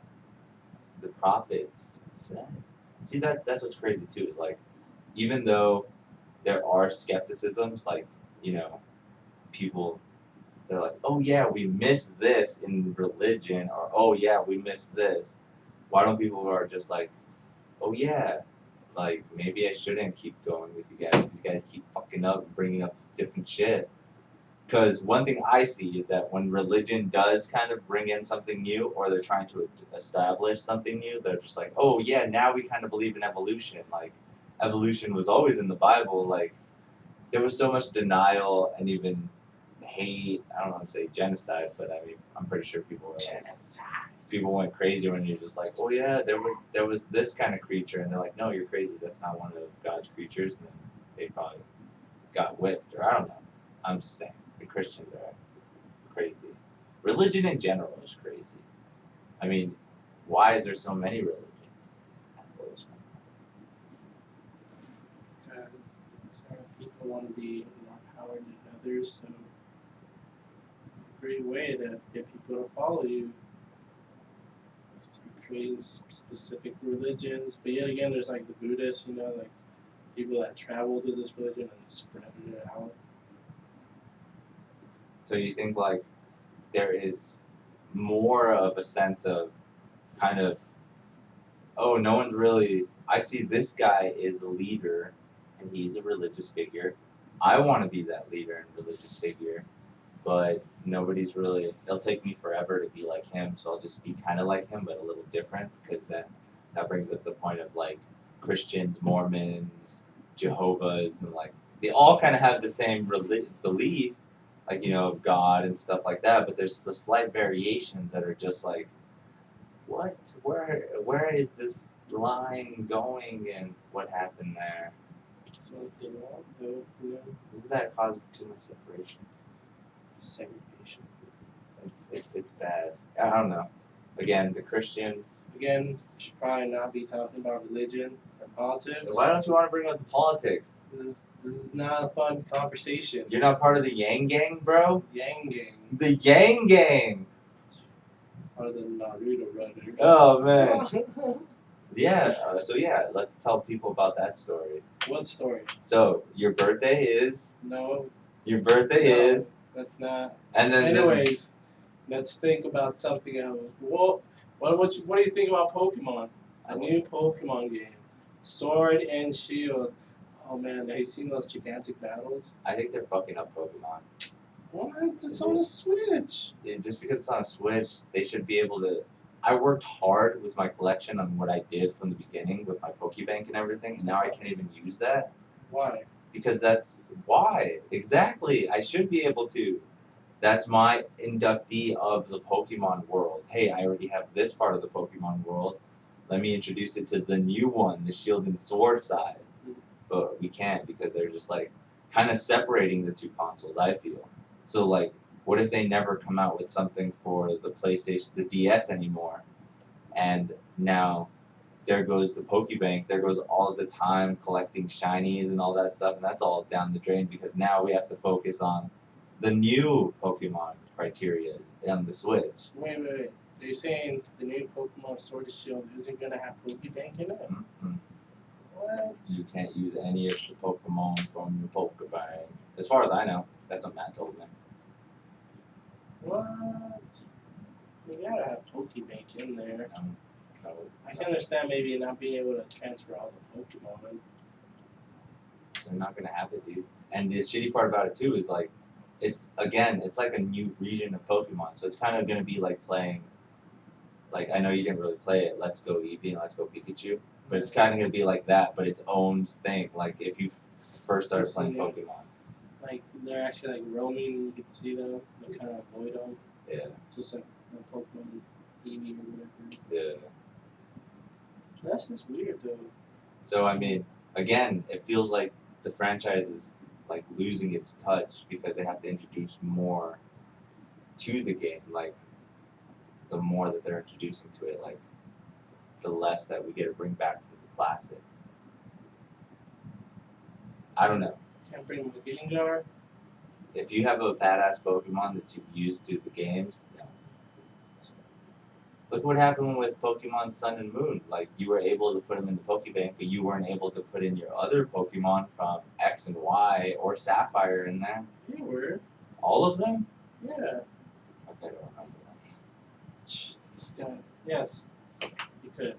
The prophets said. See, that's what's crazy too, is like, even though there are skepticisms, like, people, they're like, oh yeah, we missed this in religion, or oh yeah, we missed this. Why don't people are just like, oh yeah, like, maybe I shouldn't keep going with you guys. These guys keep fucking up and bringing up different shit. Because one thing I see is that when religion does kind of bring in something new, or they're trying to establish something new, they're just like, oh yeah, now we kind of believe in evolution. Like, evolution was always in the Bible. Like, there was so much denial and even hate. I don't want to say genocide, but I mean, I'm pretty sure people were like, people went crazy when you're just like, oh yeah, there was this kind of creature, and they're like, no, you're crazy. That's not one of God's creatures. And then they probably got whipped, or I don't know. I'm just saying. The Christians are crazy. Religion in general is crazy. I mean, why is there so many religions? Because people want to be more powered than others, so a great way to get people to follow you is to create specific religions. But yet again, there's like the Buddhists, like people that travel to this religion and spread it out. So you think like there is more of a sense of kind of, oh, no one's really, I see this guy is a leader and he's a religious figure. I want to be that leader and religious figure, but nobody's really, it'll take me forever to be like him, so I'll just be kind of like him but a little different, because then that brings up the point of like Christians, Mormons, Jehovah's, and like they all kind of have the same belief. like of God and stuff like that. But there's the slight variations that are just like, what? Where is this line going, and what happened there? That's what they want, though. Doesn't that cause too much separation? Segregation. It's bad. I don't know. Again, the Christians. Again, we should probably not be talking about religion or politics. Why don't you want to bring up the politics? This is not a fun conversation. You're not part of the Yang Gang, bro? Yang Gang. The Yang Gang! Part of the Naruto runners. Oh, man. Yeah, let's tell people about that story. What story? So, your birthday is... No. Your birthday is... That's not... And then... Anyways, let's think about something else. What do you think about Pokemon? A new Pokemon game. Sword and Shield. Oh man, have you seen those gigantic battles? I think they're fucking up Pokemon. What? It's on a Switch. Yeah, just because it's on a Switch, they should be able to... I worked hard with my collection on what I did from the beginning with my Pokebank and everything, and now I can't even use that. Why? Because that's... Why? Exactly. I should be able to. That's my inductee of the Pokemon world. Hey, I already have this part of the Pokemon world. Let me introduce it to the new one, the Shield and Sword side. But we can't because they're just like kind of separating the two consoles, I feel. So like, what if they never come out with something for the PlayStation, the DS anymore? And now there goes the Pokebank, there goes all of the time collecting shinies and all that stuff, and that's all down the drain because now we have to focus on the new Pokemon criterias on the Switch. Wait. So you're saying the new Pokemon Sword and Shield isn't gonna have Pokebank in it? Mm-hmm. What? You can't use any of the Pokemon from your Pokebank. As far as I know, that's what Matt told me. What? You gotta have Pokebank in there. No. I can understand maybe not being able to transfer all the Pokemon. They're not gonna have it, dude. And the shitty part about it too is like, it's like a new region of Pokemon. So it's kind of gonna be like playing. Like I know you didn't really play it. Let's Go Eevee and Let's Go Pikachu, but it's kind of gonna be like that, but its own thing. Like if you first started playing Pokemon. Like they're actually like roaming, you can see them, you kind of avoid them. Yeah. Just like Pokemon Eevee or whatever. Yeah. That's just weird though. So I mean, again, it feels like the franchise is like losing its touch because they have to introduce more to the game. Like the more that they're introducing to it, like the less that we get to bring back from the classics. I don't know. Can't bring my Gengar. If you have a badass Pokemon that you've used through the games, no. Look what happened with Pokemon Sun and Moon. Like, you were able to put them in the Pokebank, but you weren't able to put in your other Pokemon from X and Y or Sapphire in there. You were. All of them? Yeah. Okay, I don't remember that. This guy. Yes. You could.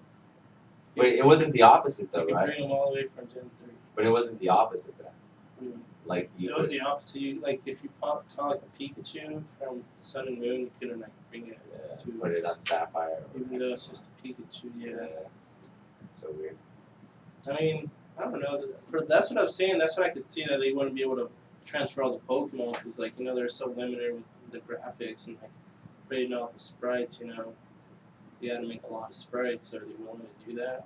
Wait, it wasn't the opposite though, You could right? bring them all the way from Gen 3. But it wasn't the opposite then. Mm. Like, you It was the opposite. You, like, if you call like a Pikachu from Sun and Moon, you couldn't like bring it to. put it on Sapphire. Or Even though X it's and just a Pikachu, Y. yeah. It's so weird. I mean, I don't know. That's what I'm saying. That's what I could see that they wouldn't be able to transfer all the Pokemon because, like, you know, they're so limited with the graphics and like creating all the sprites. You know, you got to make a lot of sprites. Are they willing to do that?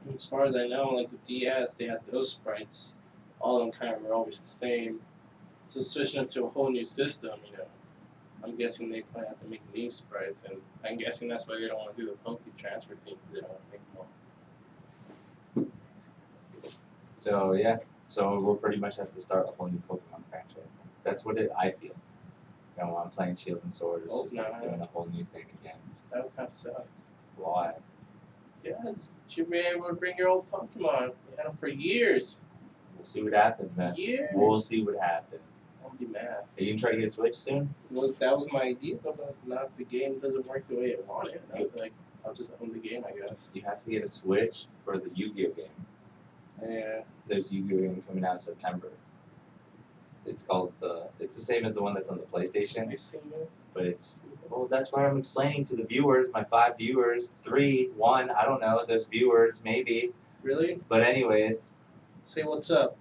And as far as I know, like the DS, they had those sprites. All of them kind of were always the same. So switching it to a whole new system, you know, I'm guessing they probably have to make new sprites, and I'm guessing that's why they don't want to do the Poke transfer thing. They don't want to make them all. So yeah, so we'll pretty much have to start a whole new Pokemon franchise. That's what I feel. You know, I'm playing Shield and Sword. It's just like doing a whole new thing again. That would kind of suck. Why? Yes, you should be able to bring your old Pokemon. You had them for years. We'll see what happens, man. Years. We'll see what happens. I'll be mad. Are you gonna try to get a Switch soon? Well, that was my idea, but not if the game doesn't work the way I want it. I'd be like, I'll just own the game, I guess. You have to get a Switch for the Yu-Gi-Oh game. Yeah. There's a Yu-Gi-Oh game coming out in September. It's called it's the same as the one that's on the PlayStation, I seen it. but it's, well, that's why I'm explaining to the viewers, my 5 viewers, 3, 1, I don't know, there's viewers, maybe. Really? But anyways, Say what's up.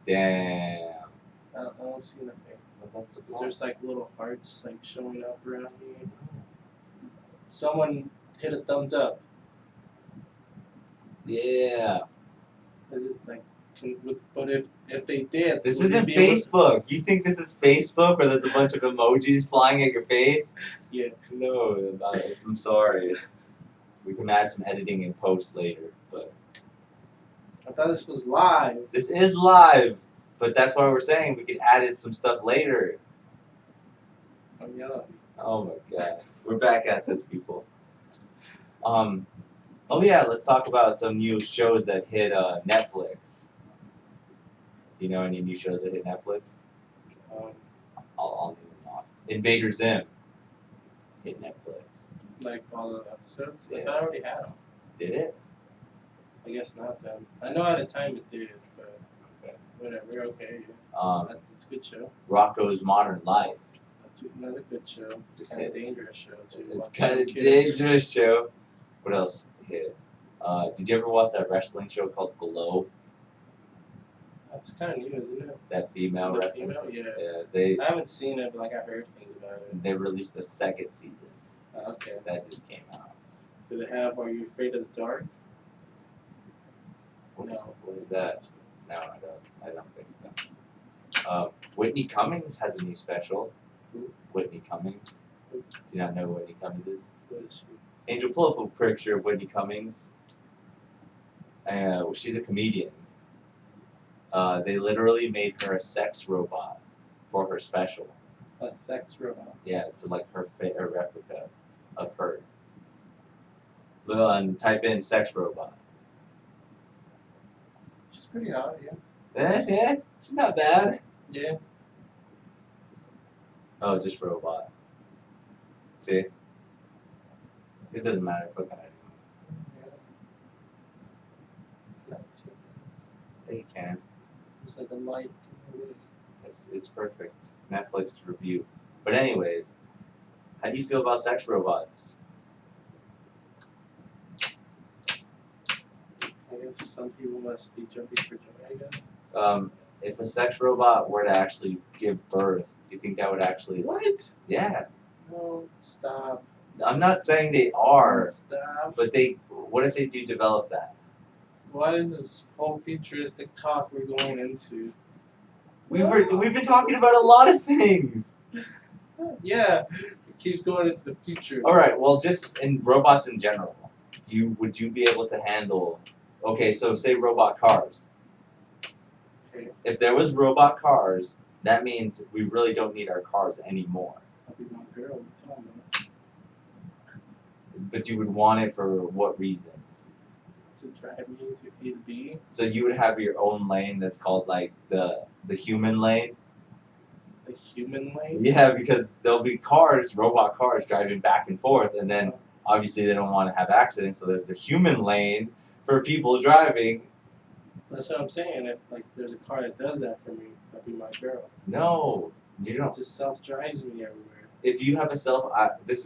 damn. I don't see nothing. But that's the There's like little hearts like showing up around me. Someone hit a thumbs up. Yeah. Is it like? But if they did, This would isn't they be able to- Facebook. You think this is Facebook where there's a bunch of emojis flying at your face? Yeah. No, I'm sorry. We can add some editing in post later, but I thought this was live. this is live. But that's why we're saying we could add in some stuff later. I'm yelling. Oh my god. We're back at this, people. Oh yeah, let's talk about some new shows that hit Netflix. Do you know any new shows that hit Netflix? I'll name them off. Invader Zim hit Netflix. Like all the episodes. Yeah. I thought I already had them. Did it? I guess not then. I know at the time it did, but Okay. whatever. Okay. Yeah. That's a good show. Rocco's Modern Life. That's another good show. It's Just kind of hit. dangerous show too. It's Watch kind some of kids. dangerous show. What else hit? Did you ever watch that wrestling show called Glow? That's kind of new, isn't it? That female The wrestling. female? Yeah. Yeah, they I haven't seen it, but like I heard things about it. released a second season Okay. that just came out. Do they have Are You Afraid of the Dark? What No. is that? No, I don't think so. Whitney Cummings has a new special. Who? Whitney Cummings. Who? Do you not know who Whitney Cummings is? What is she? Angel, pull up a picture of Whitney Cummings. She's a comedian. They literally made her a sex robot for her special. A sex robot. Yeah, to like a replica of her. Look, and type in sex robot. She's pretty hot, yeah. Yeah, she's not bad. Yeah. Oh, just robot. See? It doesn't matter. Click on it. Yeah. That's it. Yeah, you can. It's like a light in the way. It's perfect. Netflix review. But anyways, how do you feel about sex robots? I guess some people must be jumping for joy, I guess. If a sex robot were to actually give birth, do you think that would actually? What? Yeah. No, stop. I'm not saying they are, Stop. but what if they do develop that? What is this whole futuristic talk we're going into? We've been talking about a lot of things. Yeah, it keeps going into the future. All right. Well, just in robots in general, would you be able to handle? Okay, so say robot cars. Okay. If there was robot cars, that means we really don't need our cars anymore. I'll be my girl. What you talking about? But you would want it for what reasons? To drive me to A to B. So you would have your own lane that's called like the human lane. The human lane. Yeah, because there'll be cars, robot cars driving back and forth, and then obviously they don't want to have accidents, so there's the human lane for people driving. That's what I'm saying. If like there's a car that does that for me, that'll be my girl. No, you It don't. just self drives me everywhere. If you have this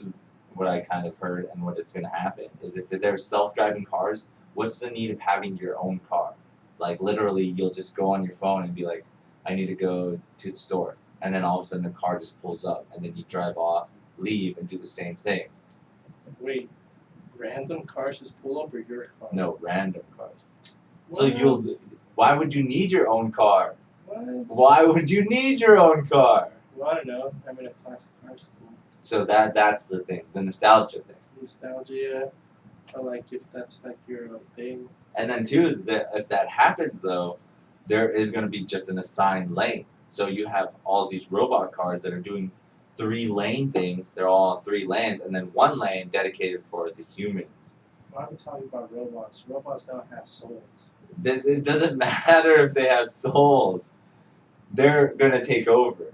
is what I kind of heard and what it's going to happen, is if there's self-driving cars, what's the need of having your own car? Like, literally, you'll just go on your phone and be like, I need to go to the store. And then all of a sudden the car just pulls up, and then you drive off, leave, and do the same thing. Wait, random cars just pull up or your car? No, random cars. What? So why would you need your own car? What? Why would you need your own car? Well, I don't know. I'm in a classic car school. So that's the thing, the nostalgia thing. Nostalgia, or like if that's like your thing. And then too, if that happens though, there is going to be just an assigned lane. So you have all these robot cars that are doing 3-lane things. They're all on 3 lanes, and then 1 lane dedicated for the humans. Why are we talking about robots? Robots don't have souls. It doesn't matter if they have souls. They're going to take over.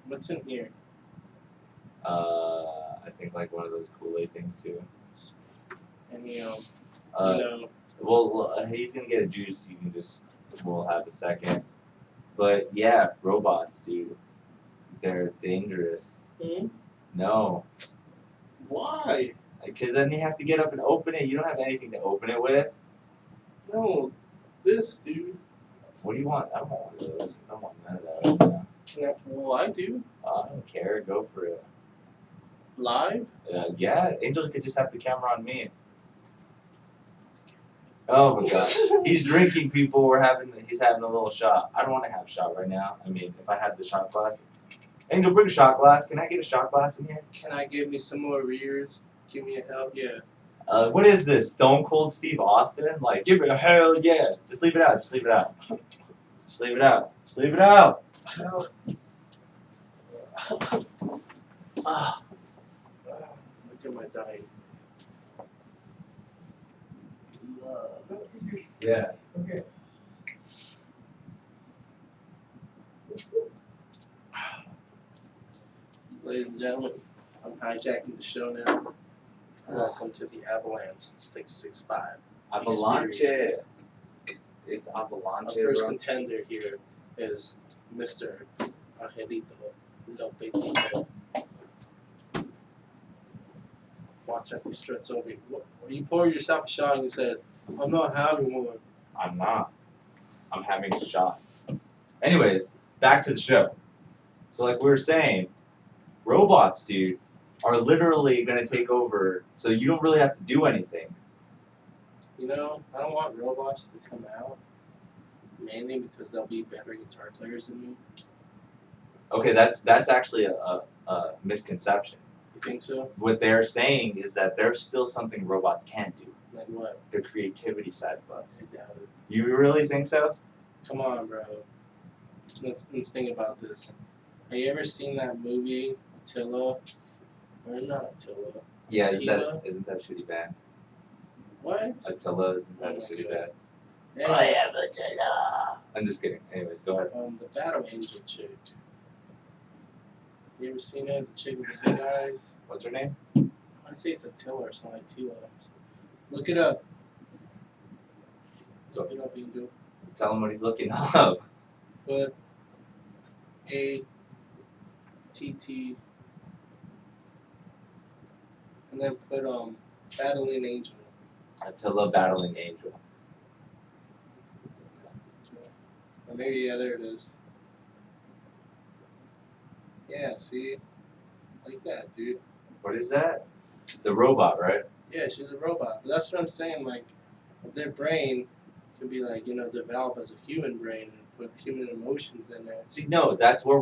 What's in here? I think like one of those Kool-Aid things too. Any Well, he's gonna get a juice. We'll have a second. But yeah, robots, dude. They're dangerous. Hmm? No, Why? because then you have to get up and open it. You don't have anything to open it with. No, this dude. What do you want? I don't want one of those. I don't want none of that. Well, I do. I don't care. Go for it. Live? Yeah, Angel could just have the camera on me. Oh my god. He's drinking, people. He's having a little shot. I don't want to have a shot right now. I mean, if I had the shot glass. Angel, bring a shot glass. Can I get a shot glass in here? Can I give me some more rears? Give me a help, yeah. What is this? Stone Cold Steve Austin? Like, give it a hell yeah. Just leave it out. Just leave it out. Just leave it out. Just leave it out. Ah. Look at my dying. Yeah. Okay. Ladies and gentlemen, I'm hijacking the show now. Welcome to the Avalanche 665. Avalanche. Experience. It's Avalanche, Our first bro. contender here is Mr. Angelito Lopetito. Watch as he struts over you. When you poured yourself a shot and you said, I'm not having one. I'm not. I'm having a shot. Anyways, back to the show. So like we were saying, robots, dude, are literally gonna take over, so you don't really have to do anything. You know, I don't want robots to come out, mainly because they'll be better guitar players than me. Okay, that's actually a misconception. You think so? What they're saying is that there's still something robots can do. Like what? The creativity side of us. I doubt it. You really think so? Come on, bro. Let's think about this. Have you ever seen that movie, Attila? Or not Attila? Yeah, Attila? isn't that a shitty band? What? Attila, isn't that Oh a my shitty God. band? Anyway, am Attila. I'm just kidding. Anyways, go ahead. the Battle Angel chick. You ever seen it? The chick with the big eyes? What's her name? I say it's Attila or something like Tila. Look it up. Look it up, Angel. Tell him what he's looking up. Put ATT and then put Battling Angel. Attila Battling Angel. Or maybe yeah, there it is. Yeah, see? Like that, dude. What is that? The robot, right? Yeah, she's a robot. But that's what I'm saying, like their brain could be like, developed as a human brain and put human emotions in there. See, no, that's where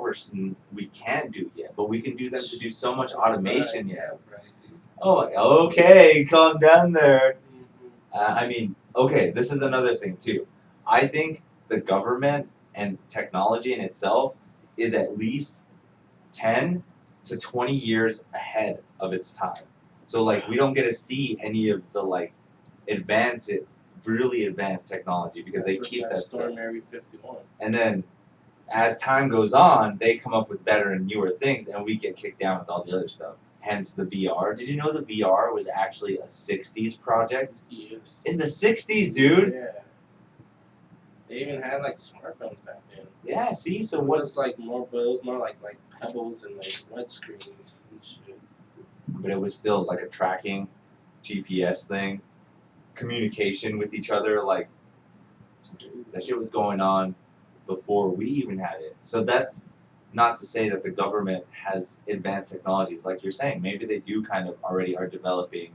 we can't do yet, but we can do them to do so much automation Right, yet. Right, dude. Oh, okay, calm down there. Mm-hmm. I mean, okay, this is another thing too. I think the government and technology in itself is at least 10 to 20 years ahead of its time. So like we don't get to see any of the like really advanced technology because they keep that stuff. Storm Area 51. And then as time goes on, they come up with better and newer things and we get kicked down with all the other stuff. Hence the VR. Did you know the VR was actually a 60s project? Yes. In the 60s, dude? Yeah. They even had like smartphones back then. Yeah, see, so It what? was like more, but it was more like pebbles and like wet screens and shit. But it was still like a tracking GPS thing, communication with each other. Like that shit was going on before we even had it. So that's not to say that the government has advanced technologies, like you're saying. Maybe they do kind of already are developing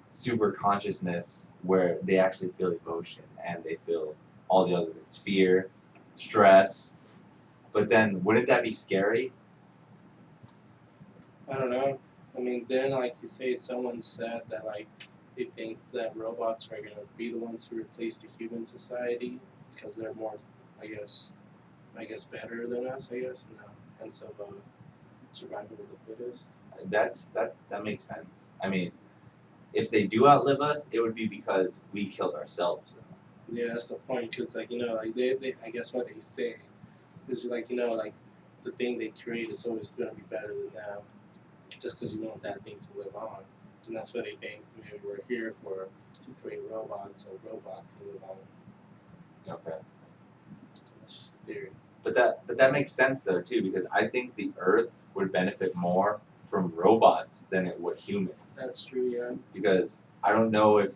super consciousness where they actually feel emotion and they feel all the other things, fear, stress. But then, wouldn't that be scary? I don't know. I mean, then like you say, someone said that like they think that robots are gonna be the ones who replace the human society because they're more, I guess better than us. I guess, hence of survival of the fittest. That makes sense. I mean, if they do outlive us, it would be because we killed ourselves. Yeah, that's the point. Cause like like they I guess what they say is like like the thing they create is always gonna be better than them, just because you want that thing to live on, and that's what they think. Maybe we're here to create robots, so robots can live on. Okay. That's just the theory. But that makes sense though too, because I think the Earth would benefit more from robots than it would humans. That's true, yeah. Because I don't know if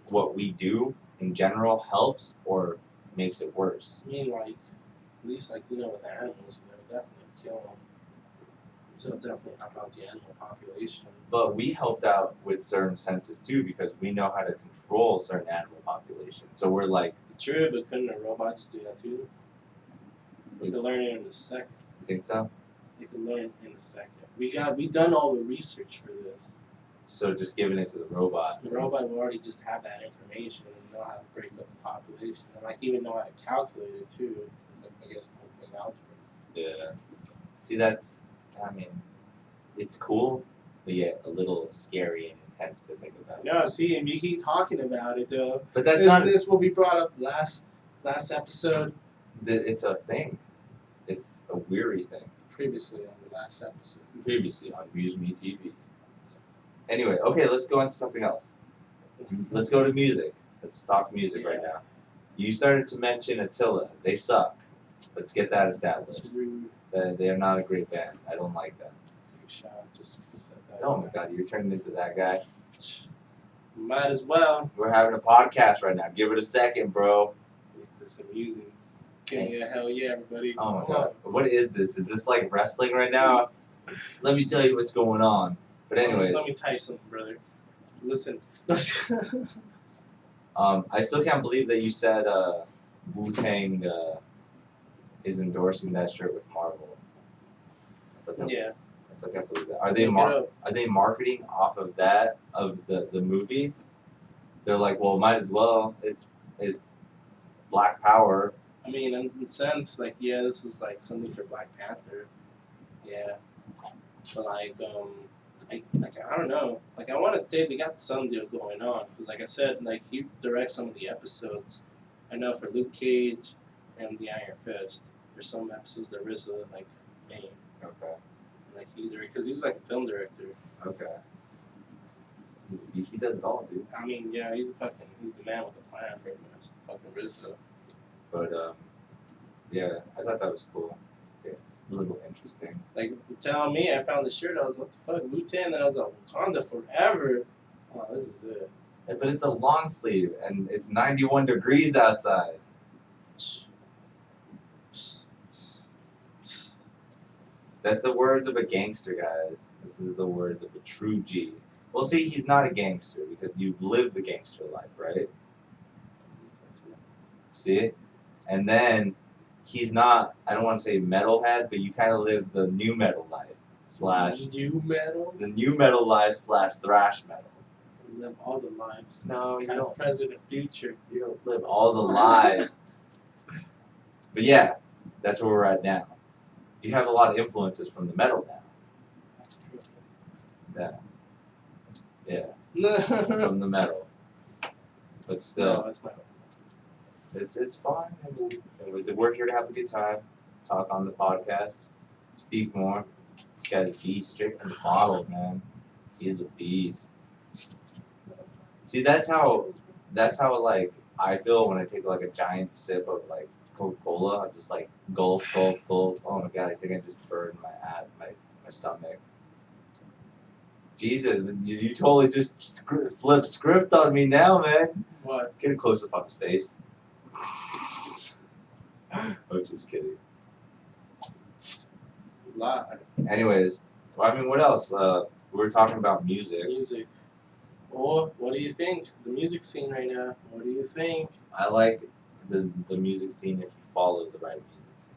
what we do in general helps or makes it worse. I mean, like, at least, like, with animals, definitely kill them. So it'll definitely help out the animal population. But we helped out with certain senses too because we know how to control certain animal populations. So we're like, True, but couldn't a robot just do that too? They could learn it in a second. you think so? They could learn in a second. We done all the research for this. So just giving it to the robot. The robot will already just have that information and know how to break up the population, and like even know how to calculate it too. Because I guess the whole thing algebra. Yeah. See, I mean, it's cool, but yet a little scary and intense to think about. No, see, and you keep talking about it though. But that's not. This what we brought up last episode. It's a thing. It's a weary thing. Previously on the last episode. Previously on MuseMe TV. Anyway, okay, let's go into something else. Let's go to music. Let's talk music right now. You started to mention Attila. They suck. Let's get that established. That's rude. They are not a great band. I don't like them. Take a shot just because said that. Oh my god, you're turning into that guy. Might as well. We're having a podcast right now. Give it a second, bro. Make this amusing. Okay, yeah, hell yeah, everybody. Oh my god. What is this? Is this like wrestling right now? Let me tell you what's going on. But anyways. Let me tell you something, brother. Listen. I still can't believe that you said Wu-Tang is endorsing that shirt with Marvel. Yeah. I still can't believe that. Are they marketing off of that of the movie? They're like, well, might as well. It's Black Power. I mean, in a sense, like, yeah, this was like something for Black Panther. Yeah. But like, I don't know. Like, I want to say they got some deal going on because, like I said, like he directs some of the episodes. I know for Luke Cage and the Iron Fist. There's some episodes that RZA like made. Okay. Like because he's like a film director. Okay. He does it all, dude. I mean, yeah, he's the man with the plan, pretty much. Fucking RZA. But yeah, I thought that was cool. Yeah, a little interesting. Like telling me, I found the shirt. I was what the fuck, Wu-Tang, and I was like, Wakanda forever. Oh, this is it. Yeah, but it's a long sleeve, and it's 91 degrees outside. That's the words of a gangster, guys. This is the words of a true G. Well, see, he's not a gangster because you live the gangster life, right? See? And then he's not, I don't want to say metalhead, but you kind of live the new metal life. New metal? The new metal life / thrash metal. You live all the lives. No, you Past, don't. present, and future. You don't live all the lives. But yeah, that's where we're at now. You have a lot of influences from the metal now. Yeah, from the metal. But still, No, it's metal. it's fine. I mean, we're here to have a good time, talk on the podcast, speak more. This guy's a beast, straight from the bottle, man. He is a beast. See, that's how like I feel when I take like a giant sip of like Coca-Cola. I'm just like gulp, gulp, gulp. Oh my god, I think I just burned my stomach. Jesus, you totally just flip script on me now, man. What? Get a close up on his face. I'm just kidding. Lie. Anyways, well, I mean, what else? We were talking about music. Music. Well, what do you think? The music scene right now. What do you think? I like the music scene if you follow the right music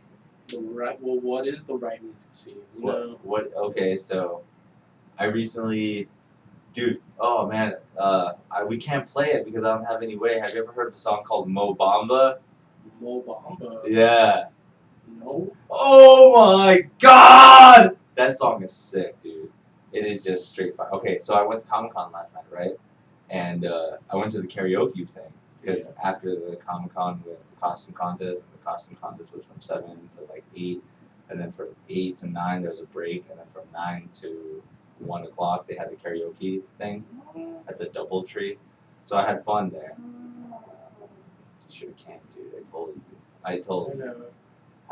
scene. Well, what is the right music scene? You know? What? Okay, so I recently, dude. Oh man, we can't play it because I don't have any way. Have you ever heard of a song called Mo Bamba? Mo Bamba. Yeah. No. Oh my god! That song is sick, dude. It is just straight fire. Okay, so I went to Comic-Con last night, right? And I went to the karaoke thing because after the Comic-Con with the costume contest, and the costume contest was from 7 to like 8, and then from 8 to 9 there was a break, and then from 9 to 1 o'clock they had the karaoke thing. That's a double tree. So I had fun there. Should have came, dude. I told you.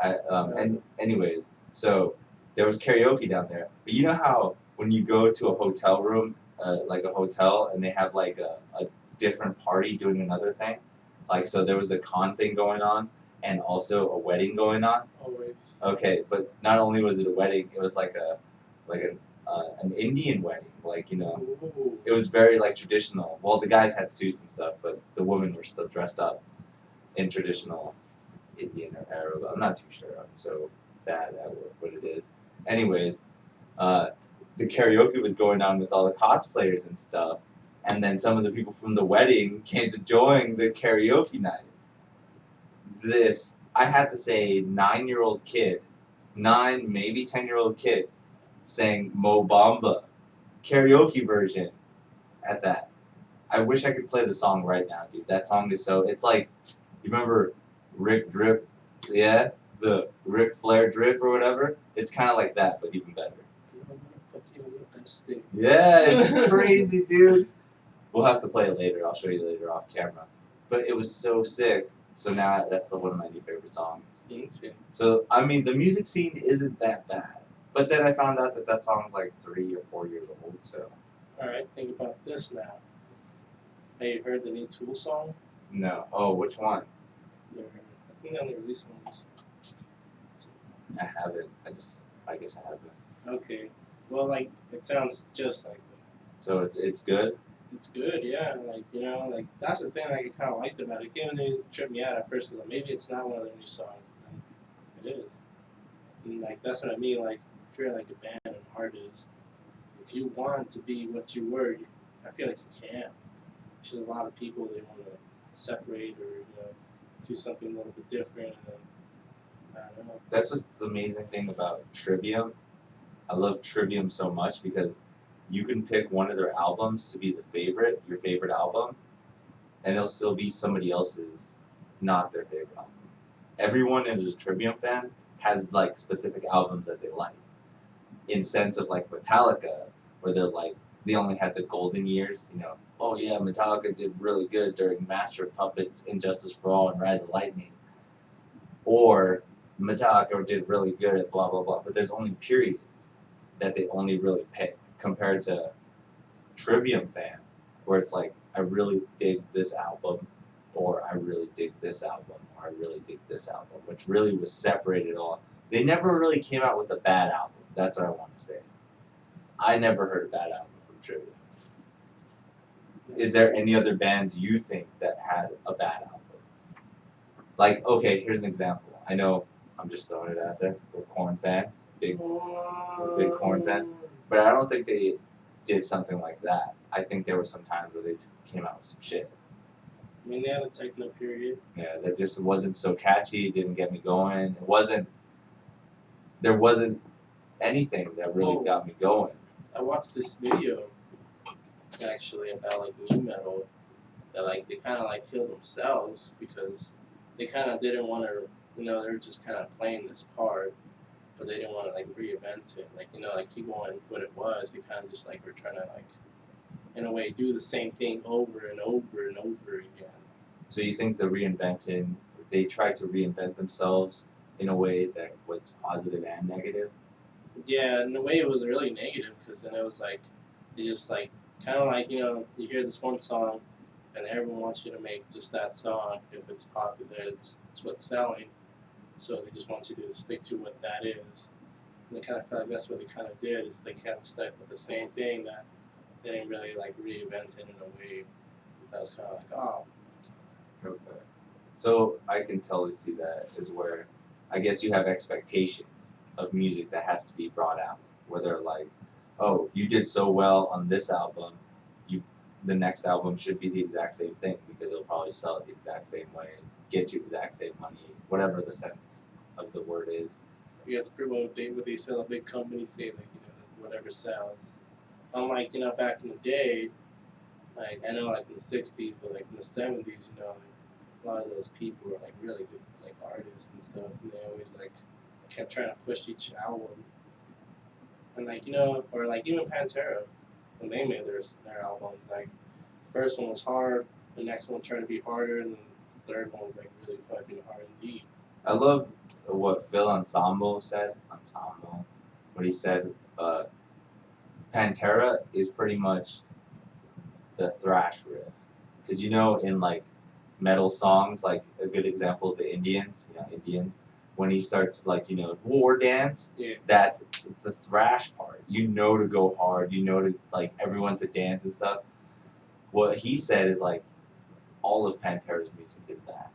And anyways, so there was karaoke down there. But you know how when you go to a hotel room, like a hotel, and they have like a different party doing another thing? Like, so there was a con thing going on, and also a wedding going on. Always. Okay, but not only was it a wedding, it was like an Indian wedding. Like, you know, Ooh. it was very like traditional. Well, the guys had suits and stuff, but the women were still dressed up in traditional Indian or Arab. I'm not too sure. I'm so bad at what it is. Anyways, the karaoke was going on with all the cosplayers and stuff, and then some of the people from the wedding came to join the karaoke night. This, I had to say, 9-year-old kid, 9 maybe 10-year-old kid, sang Mo Bamba karaoke version at that. I wish I could play the song right now, dude. That song is so. It's like, you remember Rick Drip, yeah, the Ric Flair drip or whatever. It's kind of like that, but even better. Yeah, it's crazy, dude. We'll have to play it later. I'll show you later off camera. But it was so sick. So now that's one of my new favorite songs. Okay. So I mean, the music scene isn't that bad. But then I found out that song's like 3 or 4 years old. So. All right, think about this now. Have you heard the new Tool song? No. Oh, which one? Never heard it. I think they only released one. I haven't. I guess I haven't. Okay. Well, like, it sounds just like that. So it's good? It's good, yeah. Like, you know, like, that's the thing I kind of liked about it. Even though it tripped me out at first, because like, maybe it's not one of their new songs. But it is. And, like, that's what I mean. Like, if you're, like, a band, an artist, if you want to be what you were, I feel like you can. There's just a lot of people, they want to separate or, you know, do something a little bit different. And, I don't know. That's what's the amazing thing about Trivium. I love Trivium so much because you can pick one of their albums to be your favorite album, and it'll still be somebody else's, not their favorite album. Everyone who's a Trivium fan has like specific albums that they like. In sense of like Metallica, where they're like, they only had the golden years, you know, oh yeah, Metallica did really good during Master of Puppets, Injustice for All, and Ride the Lightning. Or Metallica did really good at blah blah blah, but there's only periods that they only really pick compared to Trivium fans, where it's like, I really dig this album, or I really dig this album, or I really dig this album, which really was separated all. They never really came out with a bad album. That's what I want to say. I never heard a bad album from Trivium. Is there any other bands you think that had a bad album? Like, okay, here's an example. I know I'm just throwing it out there. We're Korn fans, big Korn fan, but I don't think they did something like that. I think there were some times where they came out with some shit. I mean, they had a techno period. Yeah, that just wasn't so catchy. Didn't get me going. There wasn't anything that really got me going. I watched this video actually about like new metal that like they kind of like killed themselves because they kind of didn't want to, you know, they were just kind of playing this part, but they didn't want to like reinvent it, like, you know, like keep going what it was. They kind of just like were trying to like, in a way, do the same thing over and over and over again. So you think they tried to reinvent themselves in a way that was positive and negative? Yeah, in a way it was really negative because then it was like, they just like, kind of like, you know, you hear this one song and everyone wants you to make just that song. If it's popular, it's what's selling. So they just want you to stick to what that is. And they kind of felt like that's what they kind of did, is they kind of stuck with the same thing that they didn't really like reinvent it in a way that was kind of like, oh. Okay. So I can totally see that is where I guess you have expectations of music that has to be brought out. Where they're like, oh, you did so well on this album, the next album should be the exact same thing because it'll probably sell it the exact same way, get you the exact same money, whatever the sense of the word is. I guess pretty well what they sell, a big company say like, you know, whatever sells. Unlike, you know, back in the day, like I know like in the 60s, but like in the 70s, you know, like, a lot of those people were like really good like artists and stuff, and they always like kept trying to push each album. And like, you know, or like even Pantera, when they made their albums, like the first one was hard, the next one tried to be harder, and then the third one was like really fucking hard indeed. I love what Phil said, what he said, Pantera is pretty much the thrash riff. Because you know, in like metal songs, like a good example of the Indians, when he starts like, war dance, Yeah. that's the thrash part. You know to go hard, you know to like everyone to dance and stuff. What he said is like all of Pantera's music is that.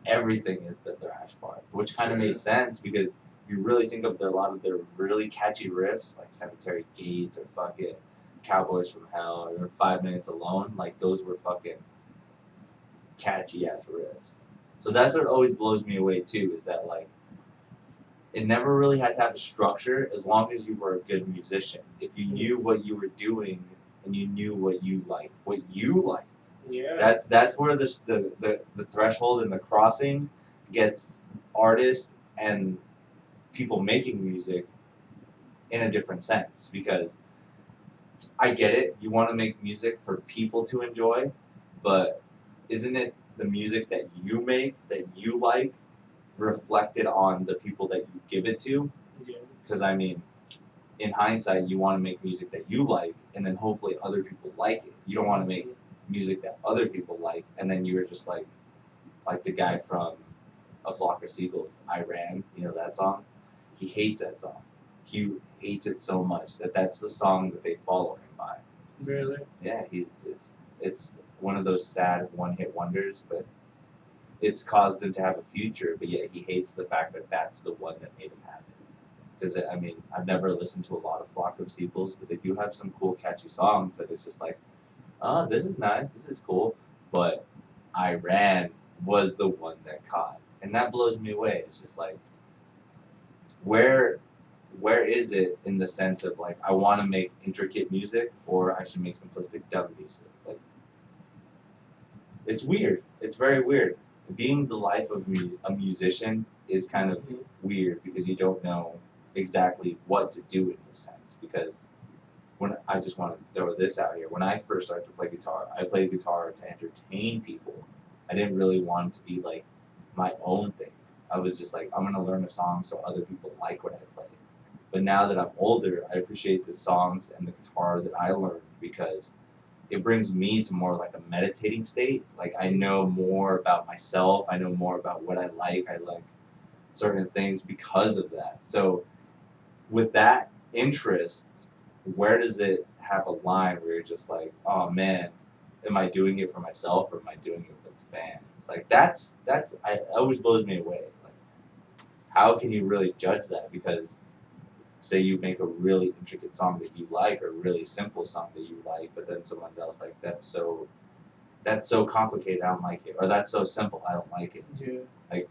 Everything is the thrash part, which kind of made sense because you really think of a lot of their really catchy riffs, like Cemetery Gates or fucking Cowboys from Hell or 5 Minutes Alone, like those were fucking catchy ass riffs. So that's what always blows me away too, is that like it never really had to have a structure as long as you were a good musician. If you knew what you were doing and you knew what you liked. Yeah. That's where the threshold and the crossing gets artists and people making music in a different sense, because I get it, you want to make music for people to enjoy, but isn't it the music that you make that you like reflected on the people that you give it to? Yeah. Because I mean, in hindsight, you want to make music that you like, and then hopefully other people like it. You don't want to make music that other people like, and then you're just like the guy from A Flock of Seagulls, I Ran, that song? He hates that song. He hates it so much that that's the song that they follow him by. Really? Yeah, it's one of those sad one-hit wonders, but it's caused him to have a future, but yet he hates the fact that that's the one that made him happy. Because, I mean, I've never listened to a lot of Flock of Seagulls, but they do have some cool, catchy songs that it's just like, oh, this is nice, this is cool, but I Ran was the one that caught. And that blows me away. It's just like, where is it in the sense of like, I want to make intricate music or I should make simplistic dumb music? Like, it's weird. It's very weird. Being the life of a musician is kind of weird because you don't know exactly what to do in this sense. Because when I just want to throw this out here, when I first started to play guitar, I played guitar to entertain people. I didn't really want it to be like my own thing. I was just like, I'm gonna learn a song so other people like what I play. But now that I'm older, I appreciate the songs and the guitar that I learned because it brings me to more like a meditating state. Like I know more about myself. I know more about what I like. I like certain things because of that. So with that interest, where does it have a line where you're just like, oh man, am I doing it for myself or am I doing it for the band? It's like that's it always blows me away. Like how can you really judge that? Because say you make a really intricate song that you like or a really simple song that you like, but then someone else like that's so complicated, I don't like it, or that's so simple, I don't like it. Yeah. Like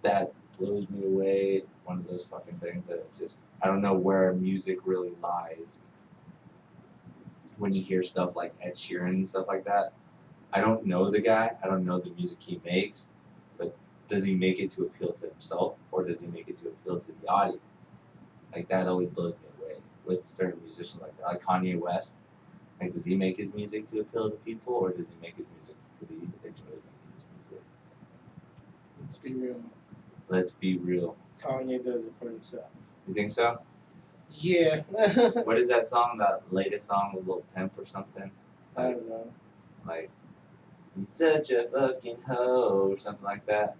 that blows me away. One of those fucking things that just I don't know where music really lies. When you hear stuff like Ed Sheeran and stuff like that, I don't know the guy, I don't know the music he makes, but does he make it to appeal to himself or does he make it to appeal to the audience? Like that always blows me away with certain musicians like that. Like Kanye West. Like does he make his music to appeal to people or does he make his music because he enjoys making his music? Let's be real. Let's be real. Kanye does it for himself. You think so? Yeah. What is that song? That latest song with Lil Pimp or something? I don't know. Like, he's such a fucking hoe or something like that.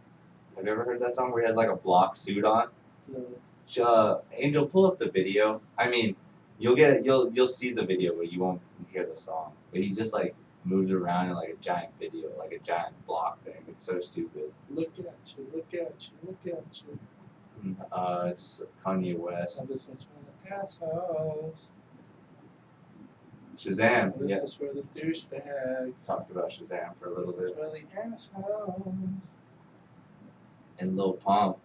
Have you ever heard that song where he has like a block suit on? No. Angel, pull up the video. I mean, you'll see the video, but you won't hear the song. But he just like moves around in like a giant video, like a giant block thing. It's so stupid. Look at you, look at you, look at you. Just Kanye West. Oh, this one's for the assholes. Shazam. This is for the douchebags. Talked about Shazam for a little bit. This is for the assholes. And Lil Pump.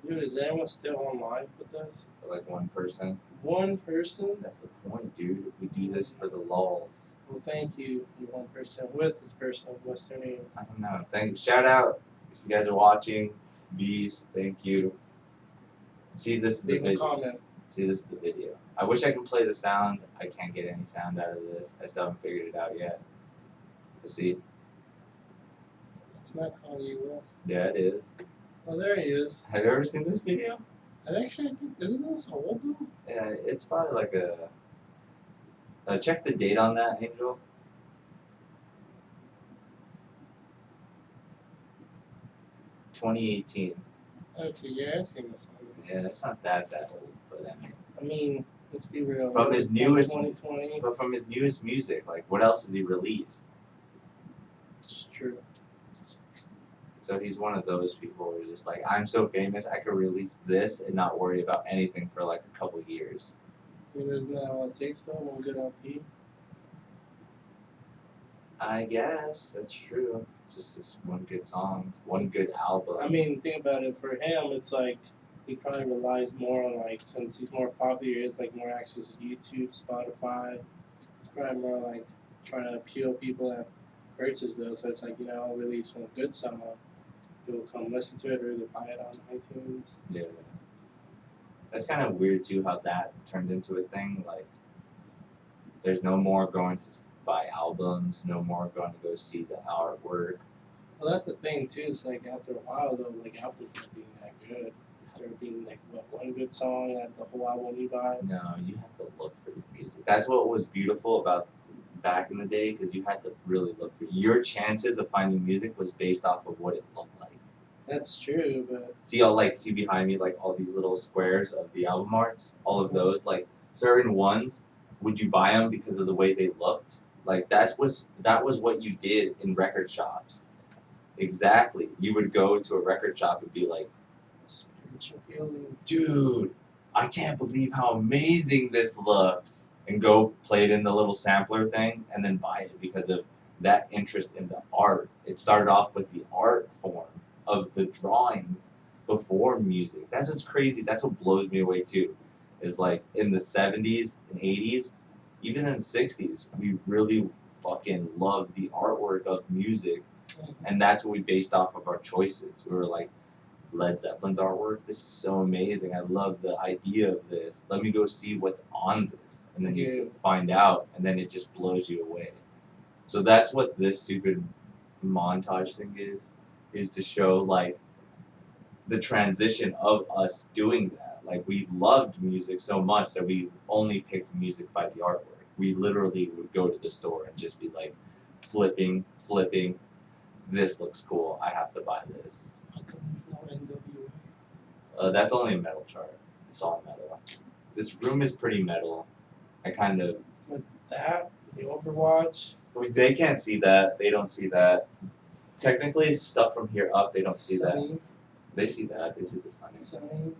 Dude, is anyone still on live with us? Like one person. One person? That's the point, dude. We do this for the lulz. Well, thank you, you one person. Who is this person? What's their name? I don't know. Thanks. Shout out if you guys are watching. Beast, thank you. See, this is the Leave a video. comment. See, this is the video. I wish I could play the sound. I can't get any sound out of this. I still haven't figured it out yet. But see. It's not Kanye West. Yeah, it is. Oh, there he is. Have you ever seen this video? I think, isn't this old though? Yeah, it's probably like a. Check the date on that, Angel. 2018. Okay, yeah, I seen the song. Yeah, it's not that old, but I mean, let's be real. From his newest- 2020. but from his newest music, like what else has he released? It's true. So he's one of those people who's just like, I'm so famous, I could release this and not worry about anything for like a couple years. I mean, isn't that all it takes though? One good LP. I guess that's true. Just this one good song, one good album. I mean, think about it. For him, it's like he probably relies more on like since he's more popular, it's like more access to YouTube, Spotify. It's probably more like trying to appeal people that purchase those. So it's like I'll release one good song, people come listen to it or they buy it on iTunes. Yeah. That's kind of weird too, how that turned into a thing. Like, there's no more going to buy albums, no more going to go see the artwork. Well, that's the thing too. It's like after a while though, like Apple's not being that good. They start being like one good song at the whole album you buy. No, you have to look for the music. That's what was beautiful about back in the day, because you had to really look for your chances of finding music was based off of what it looked like. That's true, but See behind me, like all these little squares of the album arts, all of those, like certain ones, would you buy them because of the way they looked? Like that was what you did in record shops. Exactly. You would go to a record shop and be like, spiritual healing. dude, I can't believe how amazing this looks. And go play it in the little sampler thing and then buy it because of that interest in the art. It started off with the art form of the drawings before music. That's what's crazy. That's what blows me away too. Is like in the 70s and 80s, even in the 60s, we really fucking loved the artwork of music. And that's what we based off of our choices. We were like, Led Zeppelin's artwork, this is so amazing. I love the idea of this. Let me go see what's on this. And then you find out, and then it just blows you away. So that's what this stupid montage thing is to show like the transition of us doing that. Like we loved music so much that we only picked music by the artwork. We literally would go to the store and just be like flipping. This looks cool. I have to buy this. How come there's no NWA? That's only a metal chart. It's all metal. This room is pretty metal. I kind of. That the Overwatch. They can't see that. They don't see that. Technically, stuff from here up, they don't see that. Sunny. They see that. They see the Sunny. Sunny.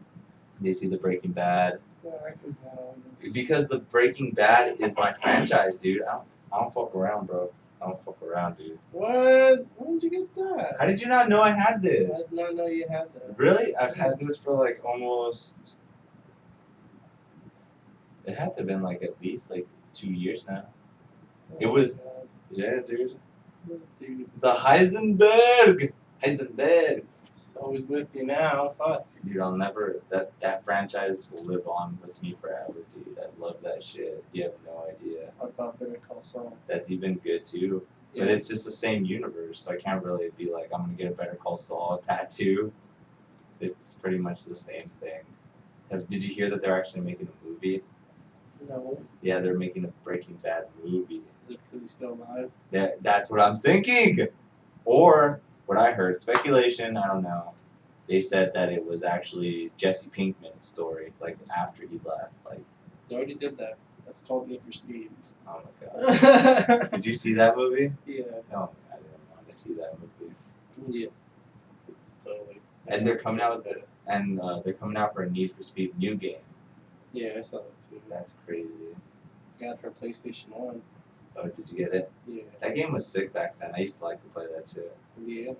They see the Breaking Bad. Yeah, that comes out on this. Because the Breaking Bad is my franchise, dude. I don't fuck around, bro. I don't fuck around, dude. What? When did you get that? How did you not know I had I this? did not know you had that. Really? I've had this for like almost. It had to have been like at least like 2 years now. It was. Yeah, dude. This dude. The Heisenberg. It's always with you now. Fuck. Dude, I'll never. That franchise will live on with me forever, dude. I love that shit. You have no idea. What about Better Call Saul? That's even good too. But it's just the same universe, so I can't really be like, I'm gonna get a Better Call Saul tattoo. It's pretty much the same thing. Did you hear that they're actually making a movie? No. Yeah, they're making a Breaking Bad movie. Is it because he's still alive? That's what I'm thinking. Or what I heard, speculation, I don't know. They said that it was actually Jesse Pinkman's story, like after he left. Like, They already did that. That's called Need for Speed. oh my god. Did you see that movie? Yeah. No, I didn't want to see that movie. Yeah. It's totally. And they're coming out with they're coming out for a Need for Speed new game. Yeah, I saw that too. That's crazy. Got it for PlayStation 1. Oh, did you get it? Yeah. That game was sick back then. I used to like to play that shit. Yeah.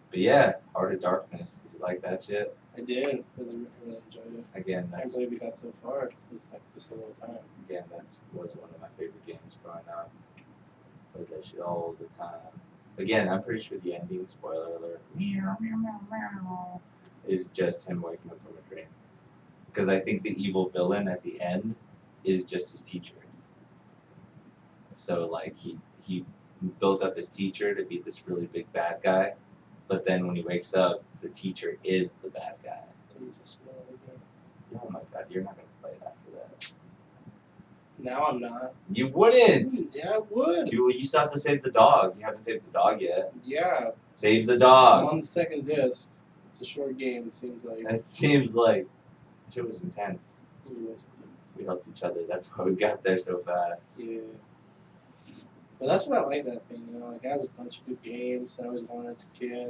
But yeah, Heart of Darkness. Did you like that shit? I did. I really enjoyed it. Again, I can't believe we got so far. It's like just a little time. that was one of my favorite games growing up. Played that shit all the time. Again, I'm pretty sure the ending, spoiler alert, is just him waking up from a dream. Because I think the evil villain at the end is just his teacher. So like he built up his teacher to be this really big bad guy, but then when he wakes up, the teacher is the bad guy. So you just smell it again. Oh my god, you're not gonna play it after that. Now I'm not. You wouldn't. Yeah, I would. You still have to save the dog. You haven't saved the dog yet. Yeah. Save the I'm dog. on the second disc. It's a short game. It seems like. It seems like it was intense. It was intense. We helped each other. That's why we got there so fast. Yeah. But that's what I like that thing, you know. Like, I have a bunch of good games that I always wanted as a kid.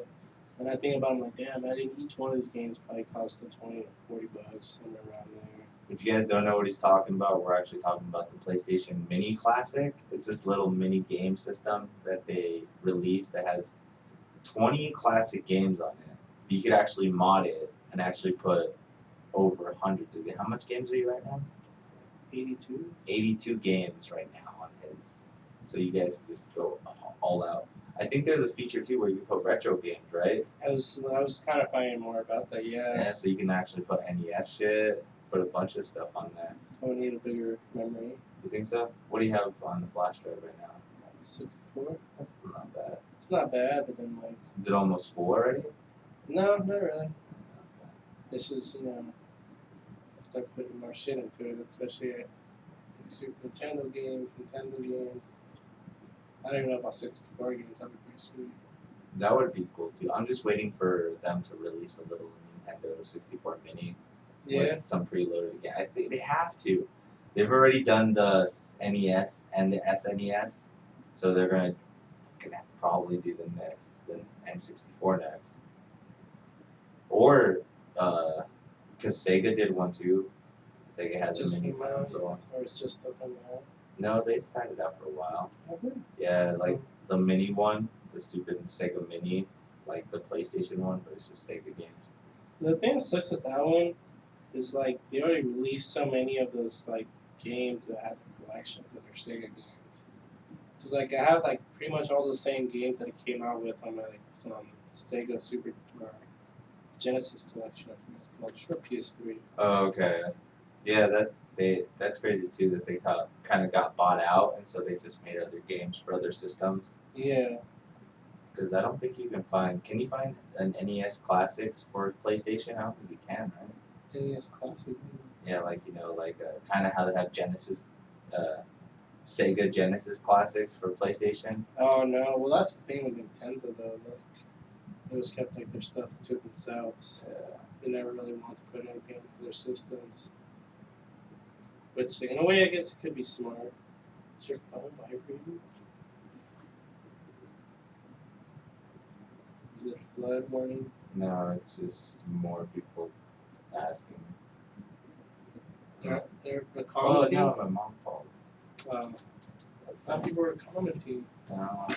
And I think about it, I'm like, damn, I think each one of these games probably cost $20 or $40, somewhere around there. If you guys don't know what he's talking about, we're actually talking about the PlayStation Mini Classic. It's this little mini game system that they released that has 20 classic games on it. You could actually mod it and actually put over hundreds of games. How much games are you right now? 82? 82 games right now on his. So you guys can just go all out. I think there's a feature too where you can put retro games, right? I was kind of finding more about that, yeah. Yeah, so you can actually put NES shit, put a bunch of stuff on there. I would need a bigger memory. You think so? What do you have on the flash drive right now? 64? That's still not bad. It's not bad, but then, like... Is it almost full already? No, not really. It's just, you know, I start putting more shit into it, especially Super Nintendo games. I don't even know about 64 games. That'd be pretty sweet. That would be cool too. I'm just waiting for them to release a little Nintendo 64 Mini with some preloaded game. I think they have to. They've already done the NES and the SNES, so they're gonna probably do the N64 next. Or because Sega did one too. Sega has a mini console. Or it's just stuff on that. No, they've had it out for a while. Okay. Yeah, like the mini one, the stupid Sega Mini, like the PlayStation one, but it's just Sega games. The thing that sucks with that one is like they already released so many of those like games that have the collection that are Sega games. Cause like I have like pretty much all those same games that it came out with on my like some Sega Super or Genesis collection. I think it's called. It's for PS3. Oh, okay. Yeah, that's crazy too that they kind of got bought out, and so they just made other games for other systems. Yeah. Because I don't think you can find. Can you find an NES Classics for PlayStation? I don't think you can, right? NES Classic. Yeah, like kind of how they have Genesis, Sega Genesis Classics for PlayStation. Oh no! Well, that's the thing with Nintendo though. Like, they always kept like their stuff to themselves. They never really wanted to put anything into their systems. Which, in a way, I guess it could be smart. Is your phone vibrating? Is it a flood warning? No, it's just more people asking. They're Oh commenting. no, my mom called. I thought people were commenting. No,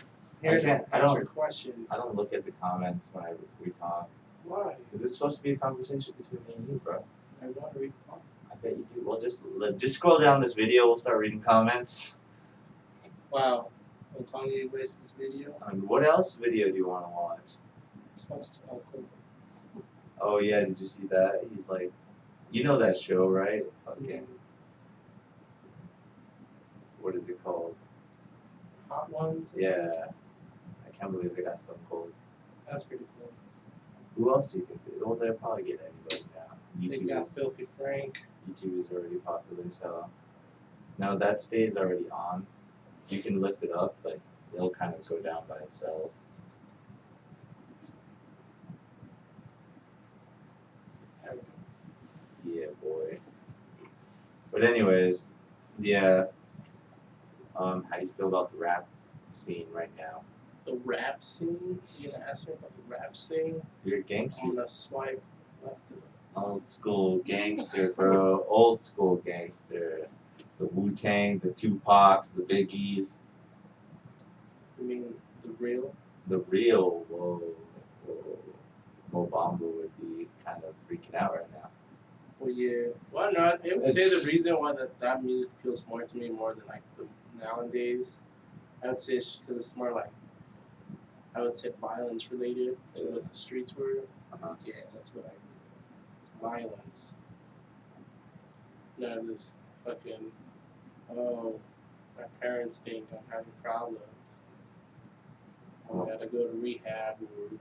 Here I can't. to answer questions. I don't look at the comments when we talk. Why? Is it supposed to be a conversation between me and you, bro? I want to read comments. I bet you do. Well, just scroll down this video. We'll start reading comments. Wow. When Kanye wastes this video, What else video do you want to watch? this one's just not cool. Oh yeah, did you see that? He's like, you know that show, right? Okay. What is it called? Hot ones. Yeah. I can't believe they got Stone Cold. That's pretty cool. Who else do you think? Well, they'll probably get anybody now. They got Filthy Frank. YouTube is already popular, so now that stays already on. You can lift it up, but it'll kind of go down by itself. Yeah, boy. But anyways, yeah. How do you feel about the rap scene right now? The rap scene? You gonna ask me about the rap scene? You're a gangster. I'm gonna swipe left. Old school gangster, bro. Old school gangster. The Wu-Tang, the Tupacs, the Biggies. You mean the real? The real, whoa. Mo Bamba would be kind of freaking out right now. Well, yeah. Why not? I would say the reason why that music appeals more to me more than like the nowadays, I would say it's because it's more like, I would say violence related to what the streets were. Yeah, that's what I mean. Violence. None of this fucking, oh, my parents think I'm having problems. I gotta go to rehab or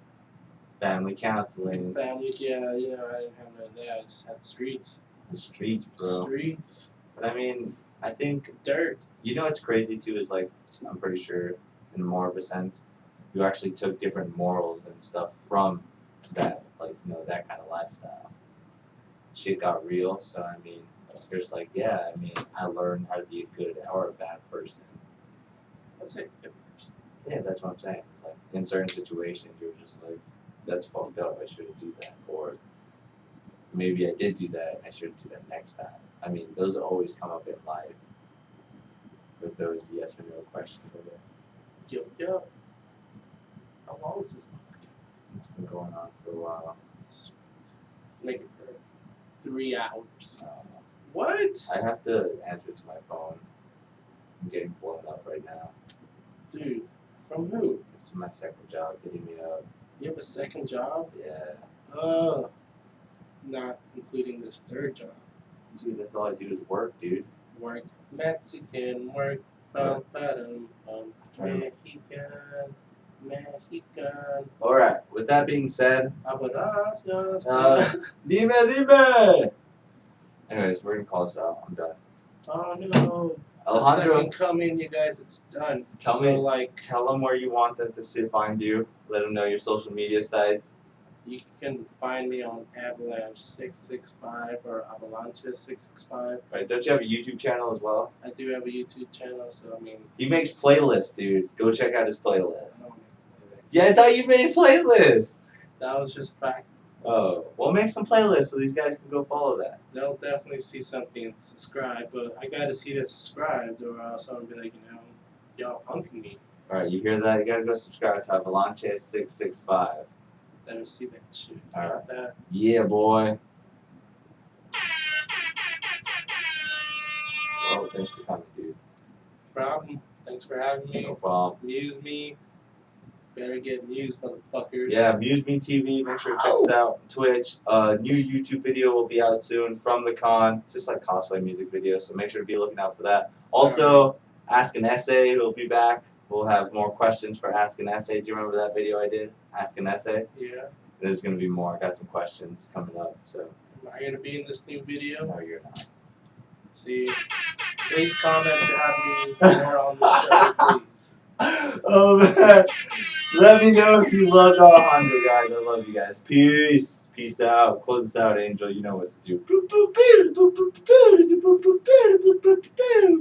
Family counseling. family. Yeah, you know, I didn't have none of that. I just had streets. The streets, bro. Streets. But I mean, I think Dirt. you know what's crazy too is like I'm pretty sure in more of a sense, you actually took different morals and stuff from that, like that kind of lifestyle. Shit got real, so I mean, there's like yeah, I mean, I learned how to be a good or a bad person. Let's say good person. Yeah, that's what I'm saying. It's like in certain situations, you're just like, that's fucked up. I shouldn't do that, or maybe I did do that. And I shouldn't do that next time. I mean, those always come up in life with those yes or no questions. I guess Yo. How long is this? it's been going on for a while. Let's make it for 3 hours. Um, What? I have to answer to my phone. I'm getting blown up right now. Dude, from who? This is my second job hitting me up. You have a second job? Yeah. Not including this third job. Dude, that's all I do is work, dude. Work Mexican, work bum bum bum Mexican. Alright, with that being said, Abrazos. dime! Anyways, we're gonna call this out. I'm done. Oh no. Alejandro, The second coming, you guys, it's done. Tell them where you want them to find you. Let them know your social media sites. You can find me on Avalanche665 or Avalanche665. Right? Don't you have a YouTube channel as well? I do have a YouTube channel, so I mean. He makes playlists, dude. Go check out his I playlist. don't make playlists. Yeah, I thought you made a playlist. That was just practice. Oh, well, make some playlists so these guys can go follow that. They'll definitely see something and subscribe, but I gotta see that subscribed, or else I'm gonna be like, y'all punking me. All right, you hear that? You gotta go subscribe to Avalanche665. Better see that shit. Alright. Got that? Yeah, boy. Well, thanks for coming, dude. Problem. Thanks for having me. No problem. MuseMe. Better get Muse, motherfuckers. Yeah, MuseMe TV. Make sure to check us out. Twitch. New YouTube video will be out soon from the con. It's just like cosplay music video, so make sure to be looking out for that. Also, Ask an Essay will be back. We'll have more questions for Ask an Essay. Do you remember that video I did? Ask an Essay? Yeah. There's going to be more. I got some questions coming up, so. Am I gonna be in this new video? No, you're not. See, please comment to have me more on the show, please. Oh, man. Let me know if you love Alejandro, guys. I love you guys. Peace. Peace out. Close us out, Angel. You know what to do.